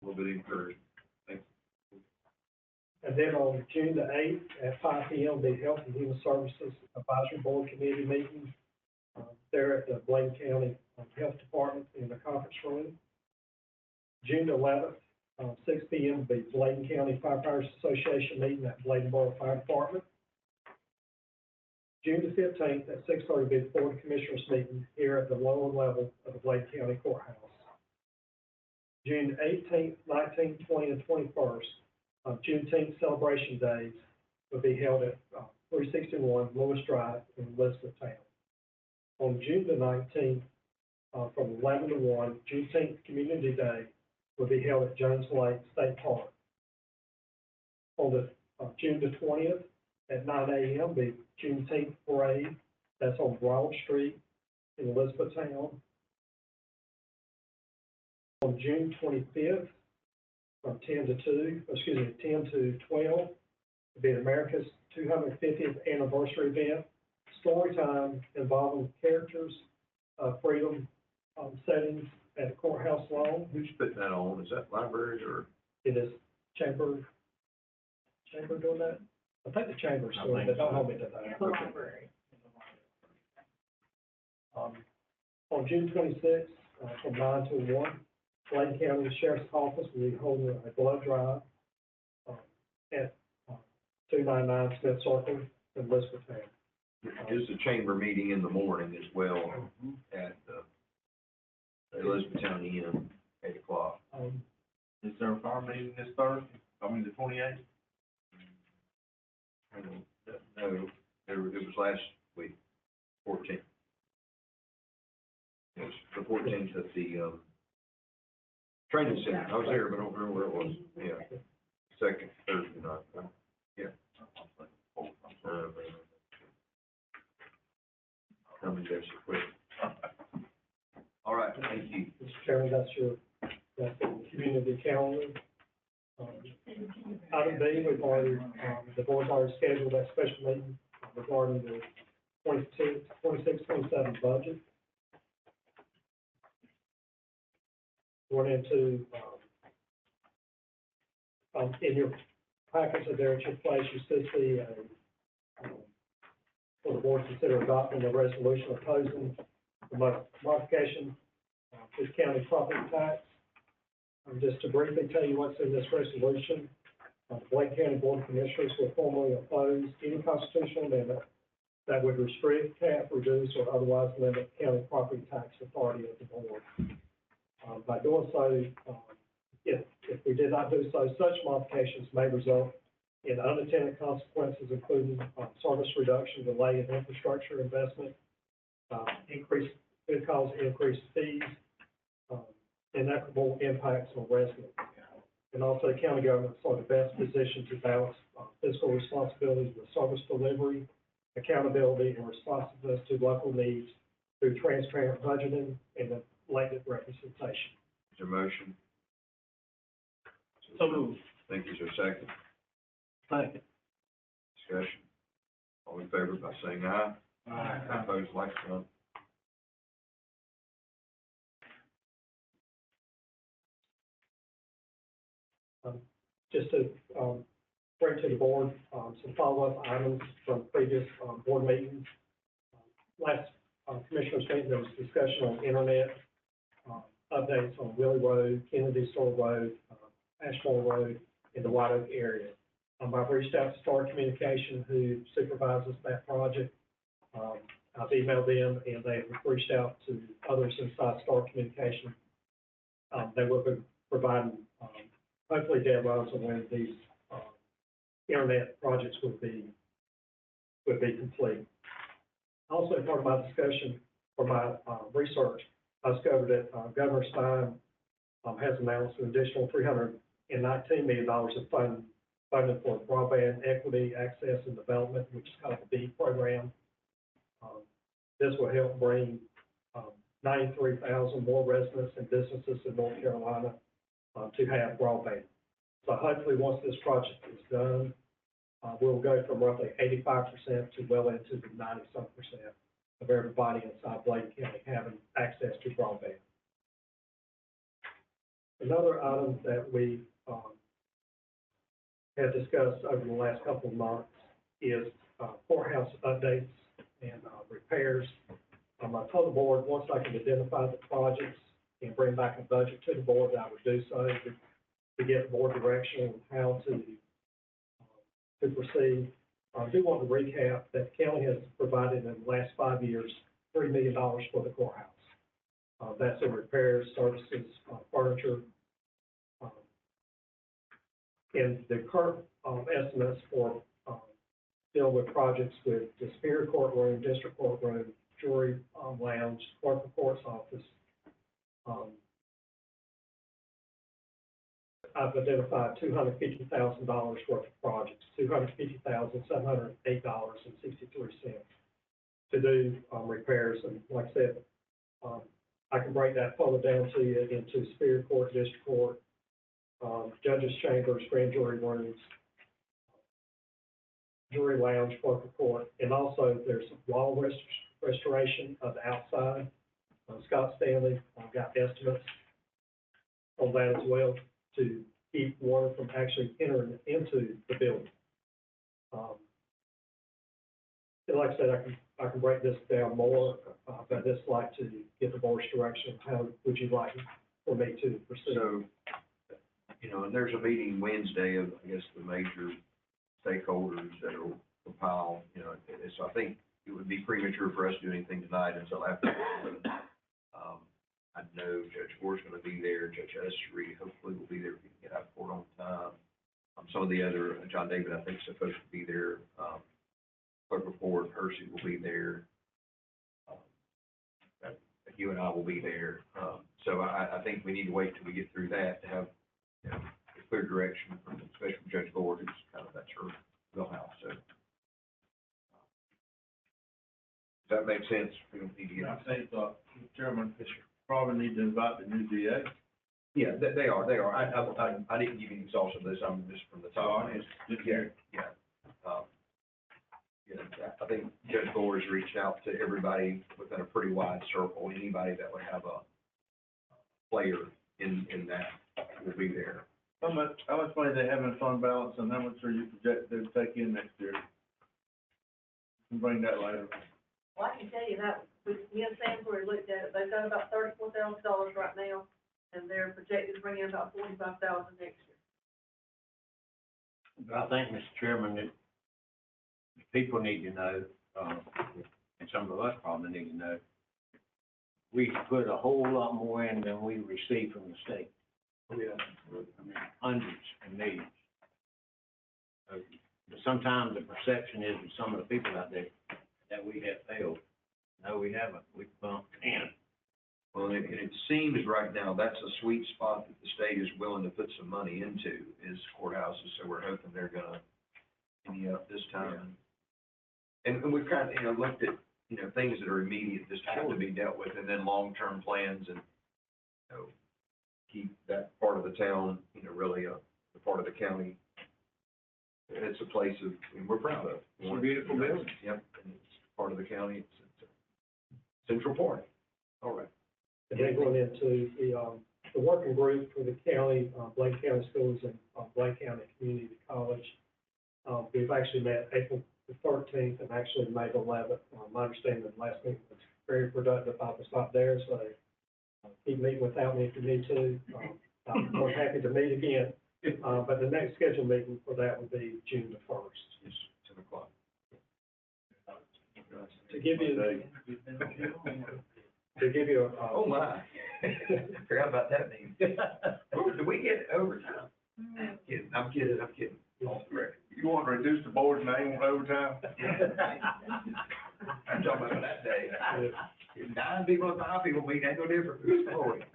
A little bit encouraged. And then on June the eighth at 5 p.m., the Health and Human Services Advisory Board Committee meeting, there at the Bladen County Health Department in the conference room. June the 11th, 6 p.m., the Bladen County Firefighters Association meeting at Bladen Borough Fire Department. June the 15th at 6:30, be the Board of Commissioners meeting here at the lower level of the Bladen County Courthouse. June 18th, 19th, 20th, and 21st, Juneteenth celebration days will be held at 361 Lewis Drive in Elizabethtown. On June the 19th, from 11 to 1, Juneteenth Community Day will be held at Jones Lake State Park. On the June the 20th at 9 a.m., the Juneteenth parade, that's on Broad Street in Elizabethtown. On June 25th, from 10 to 12, will be America's 250th anniversary event, story time involving characters of freedom settings at the courthouse lawn. Who's putting that on? Is that library or? It is chamber doing that? I think the chamber's doing it, don't hold me to that. The library. On June 26th, from 9 to 1, Bladen County Sheriff's Office will be holding a blood drive at 299 Smith Circle in Elizabethtown. There's a chamber meeting in the morning as well at Elizabethtown Inn, 8 o'clock. Is there a fire meeting this Thursday? The 28th? No, it was last week, 14th. It was the 14th at the, training center. I was there, but I don't remember where it was. Yeah. Second Thursday night. Yeah. Coming there so quick. All right, thank you. Mr. Chairman, that's the community calendar. Item B, we've already, the board's already scheduled that special meeting regarding the 26-27 budget. Going into, in your packets are there at your place, you should see for the board to consider adopting the resolution opposing the modification to the county property tax. Just to briefly tell you what's in this resolution, the Bladen County Board of Commissioners will formally oppose any constitutional amendment that would restrict, cap, reduce, or otherwise limit county property tax authority of the board. By doing so, if we did not do so, such modifications may result in unintended consequences, including service reduction, delay in infrastructure investment, could cause increased fees, inequitable impacts on residents. And also, the county governments are the best positioned to balance fiscal responsibilities with service delivery, accountability, and responsiveness to local needs through transparent budgeting and elected representation. Is there a motion? So moved. Thank you. Is there a second? Second. Discussion. All in favor by saying aye. Aye. Opposed, like sign. Just to bring to the board some follow-up items from previous board meetings. Last commissioners meeting, there was discussion on internet updates on Willie Road, Kennedy Store Road, Ashmore Road, in the White Oak area. I've reached out to Star Communication, who supervises that project. I've emailed them, and they've reached out to others inside Star Communication. They will be providing hopefully deadlines on when these internet projects would be complete. Also, part of my discussion or my research, I discovered that Governor Stein has announced an additional $319 million of funding for broadband equity, access, and development, which is called the BEAD program. This will help bring 93,000 more residents and businesses in North Carolina to have broadband. So hopefully, once this project is done, we'll go from roughly 85% to well into the 90-some%. of everybody inside Bladen County having access to broadband. Another item that we, have discussed over the last couple of months is, courthouse updates and, repairs. I told the board, once I can identify the projects and bring back a budget to the board, I would do so to get board direction on how to proceed. I do want to recap that the county has provided in the last 5 years, $3 million for the courthouse. That's in repairs, services, furniture. And the current estimates for dealing with projects with the Superior Courtroom, District Courtroom, Jury Lounge, Clerk of Court's office. I've identified $250,000 worth of projects, $250,708.63 to do repairs. And like I said, I can break that further down to you into Superior Court, District Court, judges' chambers, grand jury rooms, jury lounge, clerk of court, and also there's wall restoration of the outside. Scott Stanley got estimates on that as well to keep water from actually entering into the building. And like I said, I can break this down more, but I'd just like to get the board's direction. How would you like for me to proceed? So, you know, and there's a meeting Wednesday of, I guess, the major stakeholders that will compile, you know, so I think it would be premature for us to do anything tonight until after. I know Judge Moore's gonna be there, Judge Essery hopefully will be there if he can get out of court on time. Some of the other, John David, I think, is supposed to be there. Clerk of Court, Hersey will be there. You and I will be there. So I think we need to wait till we get through that to have, you know, a clear direction from, especially from Judge Lord, who's kind of, that's her wheelhouse, so. Does that make sense? We don't need to get. I think, Chairman, probably need to invite the new DA. Yeah, they are. I didn't give you an exhaustive list, I'm just from the top. Yeah. You know, I think Judge Gore has reached out to everybody within a pretty wide circle. Anybody that would have a player in that will be there. How much money they have in fund balance and how much are you projected to take in next year? We'll bring that later. Well, I can tell you that, me and Sanford looked at it, they've got about $34,000 right now, and they're projected to bring in about $45,000 next year. But I think, Mr. Chairman, that people need to know, and some of us probably need to know, we put a whole lot more in than we receive from the state. Oh, yeah. I mean, hundreds of millions. But sometimes the perception is that some of the people out there that we have failed. No, we haven't. We've bumped in. Well, and it seems right now, that's a sweet spot that the state is willing to put some money into, is courthouses, so we're hoping they're gonna any up this time. And we've kind of, you know, looked at, you know, things that are immediate, just have to be dealt with, and then long-term plans and, you know, keep that part of the town, you know, really a part of the county. It's a place of, I mean, we're proud of. It's a beautiful building. Yep, and it's part of the county, it's a central part. All right. And then going into the working group for the county, Bladen County Schools and Bladen County Community College. We've actually met April the 13th and actually May the 11th. My understanding of the last meeting was very productive. I was not there, so keep meeting without me if you need to. I'm more happy to meet again. But the next scheduled meeting for that would be June the 1st. Yes, 10 o'clock. To give you a, Oh, my. Forgot about that name. Do we get overtime? I'm kidding. Off the record. You want to reduce the board's name on overtime? I'm talking about that day. 9 people and 5 people meeting, ain't no different. Who's for it?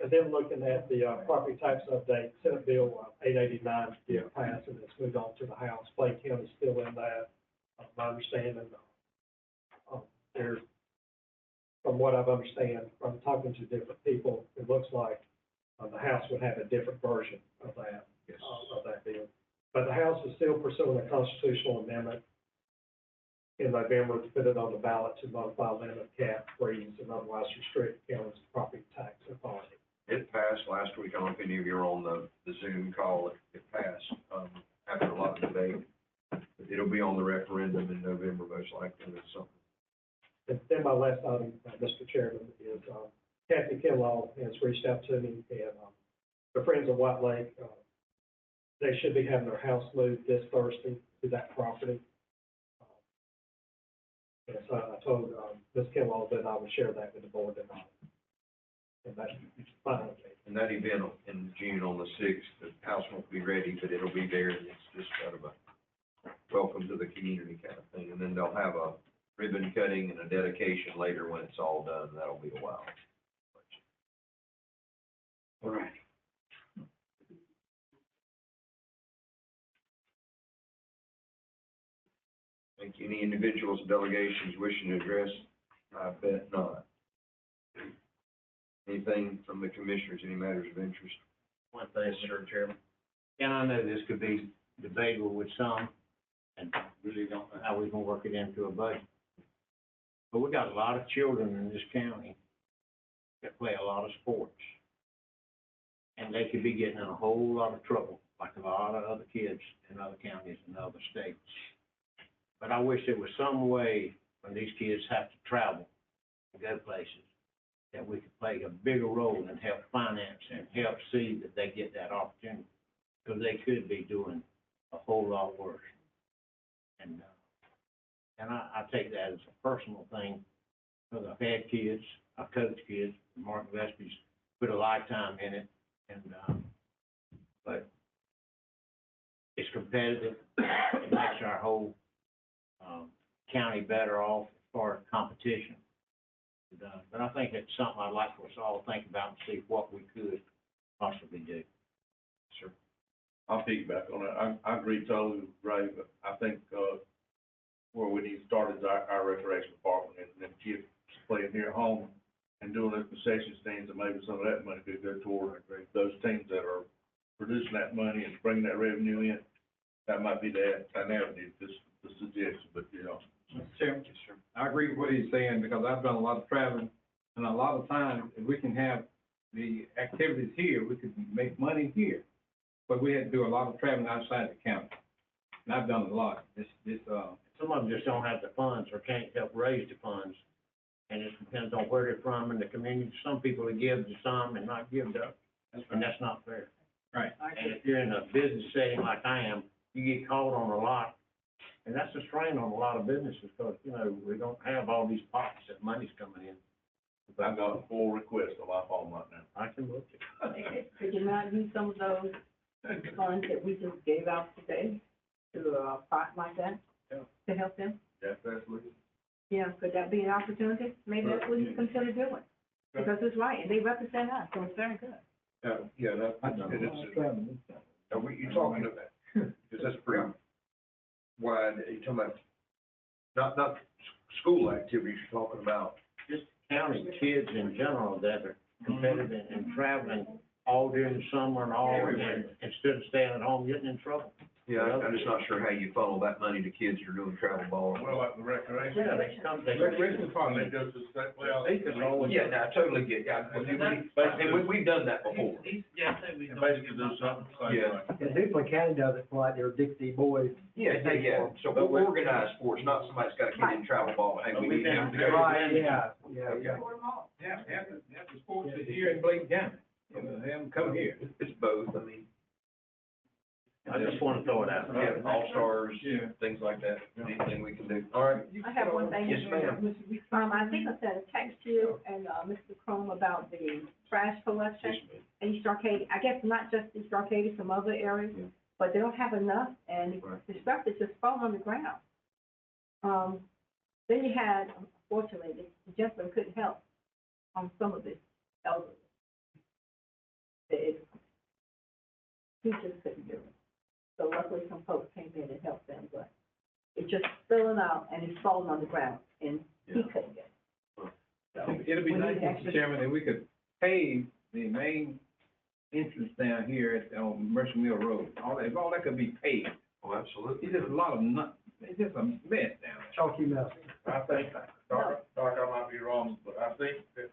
And then looking at the property tax update, Senate Bill 889 passed, and it's moved on to the House. Bladen County's still in that. My understanding, there's, from what I've understand, from talking to different people, it looks like the House would have a different version of that, of that bill. But the House is still pursuing a constitutional amendment in November to put it on the ballot to modify limit cap, freeze, and otherwise restrict county's property tax authority. It passed last week. I don't know if any of you were on the Zoom call. It passed, after a lot of debate. It'll be on the referendum in November, most likely, or something. And then my last item, Mr. Chairman, is, Kathy Kellogg has reached out to me, and, the Friends of White Lake, they should be having their house moved this Thursday to that property. And so I told, Ms. Kellogg that I would share that with the board tonight. And that's fine with me. And that event in June on the 6th, the house won't be ready, but it'll be there, and it's just kind of a welcome to the community kind of thing. And then they'll have a ribbon cutting and a dedication later when it's all done. That'll be a while. All right. Thank you. Any individuals, delegations wishing to address? I bet not. Anything from the commissioners, any matters of interest? One thing, Mr. Chairman, and I know this could be debatable with some, and really don't know how we can work it into a budget. But we got a lot of children in this county that play a lot of sports. And they could be getting in a whole lot of trouble, like a lot of other kids in other counties and other states. But I wish there was some way when these kids have to travel and go places, that we could play a bigger role and help finance and help see that they get that opportunity. Because they could be doing a whole lot worse. And I take that as a personal thing, because I've had kids, I've coached kids, Mark Gillespie's put a lifetime in it, and, but it's competitive, it makes our whole, county better off as far as competition. But I think it's something I'd like for us all to think about and see what we could possibly do. Sure. I'll piggyback on that. I agree totally with Ray, but I think, where we need to start is our recreation department, and then kids playing here at home and doing those concession stands, and maybe some of that money could go toward those teams that are producing that money and bringing that revenue in. That might be the avenue, the suggestion, but, you know. Mr. Chairman, I agree with what he's saying, because I've done a lot of traveling, and a lot of times, if we can have the activities here, we could make money here. But we had to do a lot of traveling outside the county, and I've done a lot. Some of them just don't have the funds or can't help raise the funds, and it depends on where they're from in the community. Some people will give to some and not give to others, and that's not fair. Right. And if you're in a business setting like I am, you get called on a lot, and that's a strain on a lot of businesses, because, you know, we don't have all these pots that money's coming in. I've got a full request on my phone right now. I can look at it. Could you not use some of those funds that we just gave out today to a pot like that, to help them? Yes, absolutely. Yeah, could that be an opportunity? Maybe that's what you consider doing, because it's right, and they represent us, so it's very good. Yeah, are you talking about, because that's pretty wide, you're talking about, not school activities, you're talking about. Just county kids in general that are competitive and traveling all during the summer and all, and instead of staying at home getting in trouble. Yeah, I'm just not sure how you funnel that money to kids who are doing travel ball. Well, like the recreation. Yeah, they come, Recreation department, they go to the state, well. they can always. Yeah, no, I totally get, and we've done that before. Yeah, I think we. Basically do something. Yeah. And Duplin County does it for like their Dixie boys. Yeah, so we'll organize sports, not somebody's got a kid in travel ball, hey, we need him to go. Right, yeah. Yeah, have the sports here in Bladen County, have them come here. It's both, I mean. I just want to throw it out. Yeah, all-stars, things like that, anything we can do. All right. I have one thing. Yes, ma'am. I think I sent a text to you and, Mr. Crum about the trash collection in East Arcadia. I guess not just East Arcadia, some other areas, but they don't have enough, and the stuff is just falling on the ground. Then you had, unfortunately, the gentleman couldn't help on some of the elderly. He just couldn't do it. So luckily some folks came in and helped them, but it's just spilling out and it's falling on the ground, and he couldn't get it. So It'll be we nice, need extra- Mr. Chairman, if we could pave the main entrance down here on Mercer Mill Road. All that could be paved. Oh, absolutely. It's just a lot of it's just a mess down there. chalky mess. I think, Doc, I might be wrong, but I think that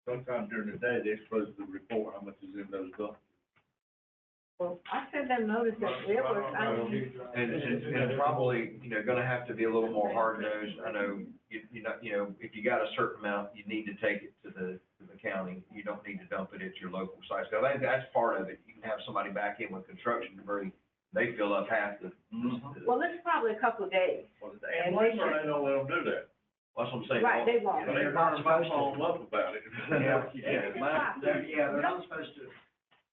sometime during the day, they're supposed to report how much is in those dumps. Well, I sent them notice that there was, And probably, gonna have to be a little more hard nosed. I know, if you got a certain amount, you need to take it to the county. You don't need to dump it at your local sites. So I think that's part of it. You can have somebody back in with construction debris, they fill up half the. well, it's probably a couple of days. And one sure they don't let them do that. That's what I'm saying. Right, they won't. But they're not supposed to follow up about it. They're not supposed to.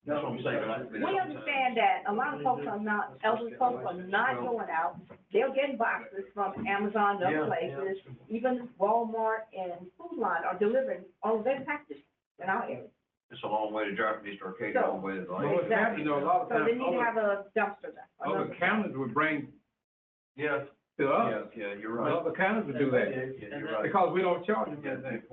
That's what I'm saying. We understand that a lot of folks are not, elderly folks are not going out. They're getting boxes from Amazon and other places, even Walmart and Food Line are delivering all of their packages in our area. It's a long way to drive from East Arcadia all the way to the Well, lake. what's happening, though, a lot of So times, they need to have a dumpster there. other counties would bring Yeah, to us. yeah, you're right. Other counties would do that, Yeah, you're right. because we don't charge them anything.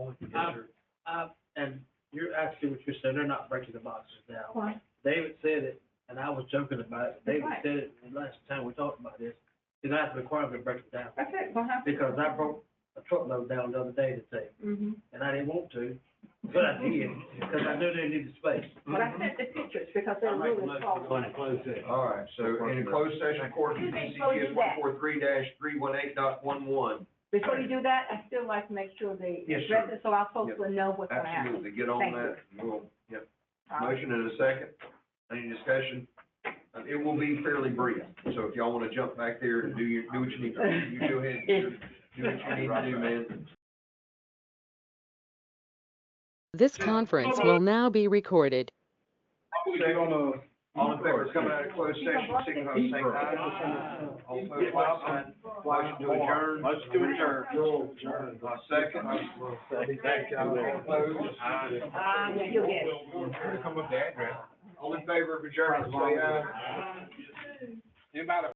And you're actually, what you're saying, they're not breaking the boxes down. Why? David said it, and I was joking about it, David Right. said it the last time we talked about this, you're not have to require them to break it down. That's it, gonna have to. Because I broke a truckload down the other day to take, and I didn't want to, but I did, because I knew they needed space. But I sent the pictures because they're really small. All right, so in a closed session, according to Excuse me, before you DCGS do that. 143-318.11. Before you do that, I still like to make sure they Yes, address sir. it, so our folks will know what's gonna happen. Absolutely, get on Thank that, and we'll, All right. motion in a second. Any discussion? It will be fairly brief, so if y'all wanna jump back there and do what you need to do, you go ahead, do what you need to do, man. This conference will now be recorded. All in favor of coming out of closed session, signify by saying aye. All opposed, like sign. Motion to adjourn. Motion to adjourn. Second. All opposed? Yeah, you'll get it. Come up the address. All in favor of adjourning, say aye. Anybody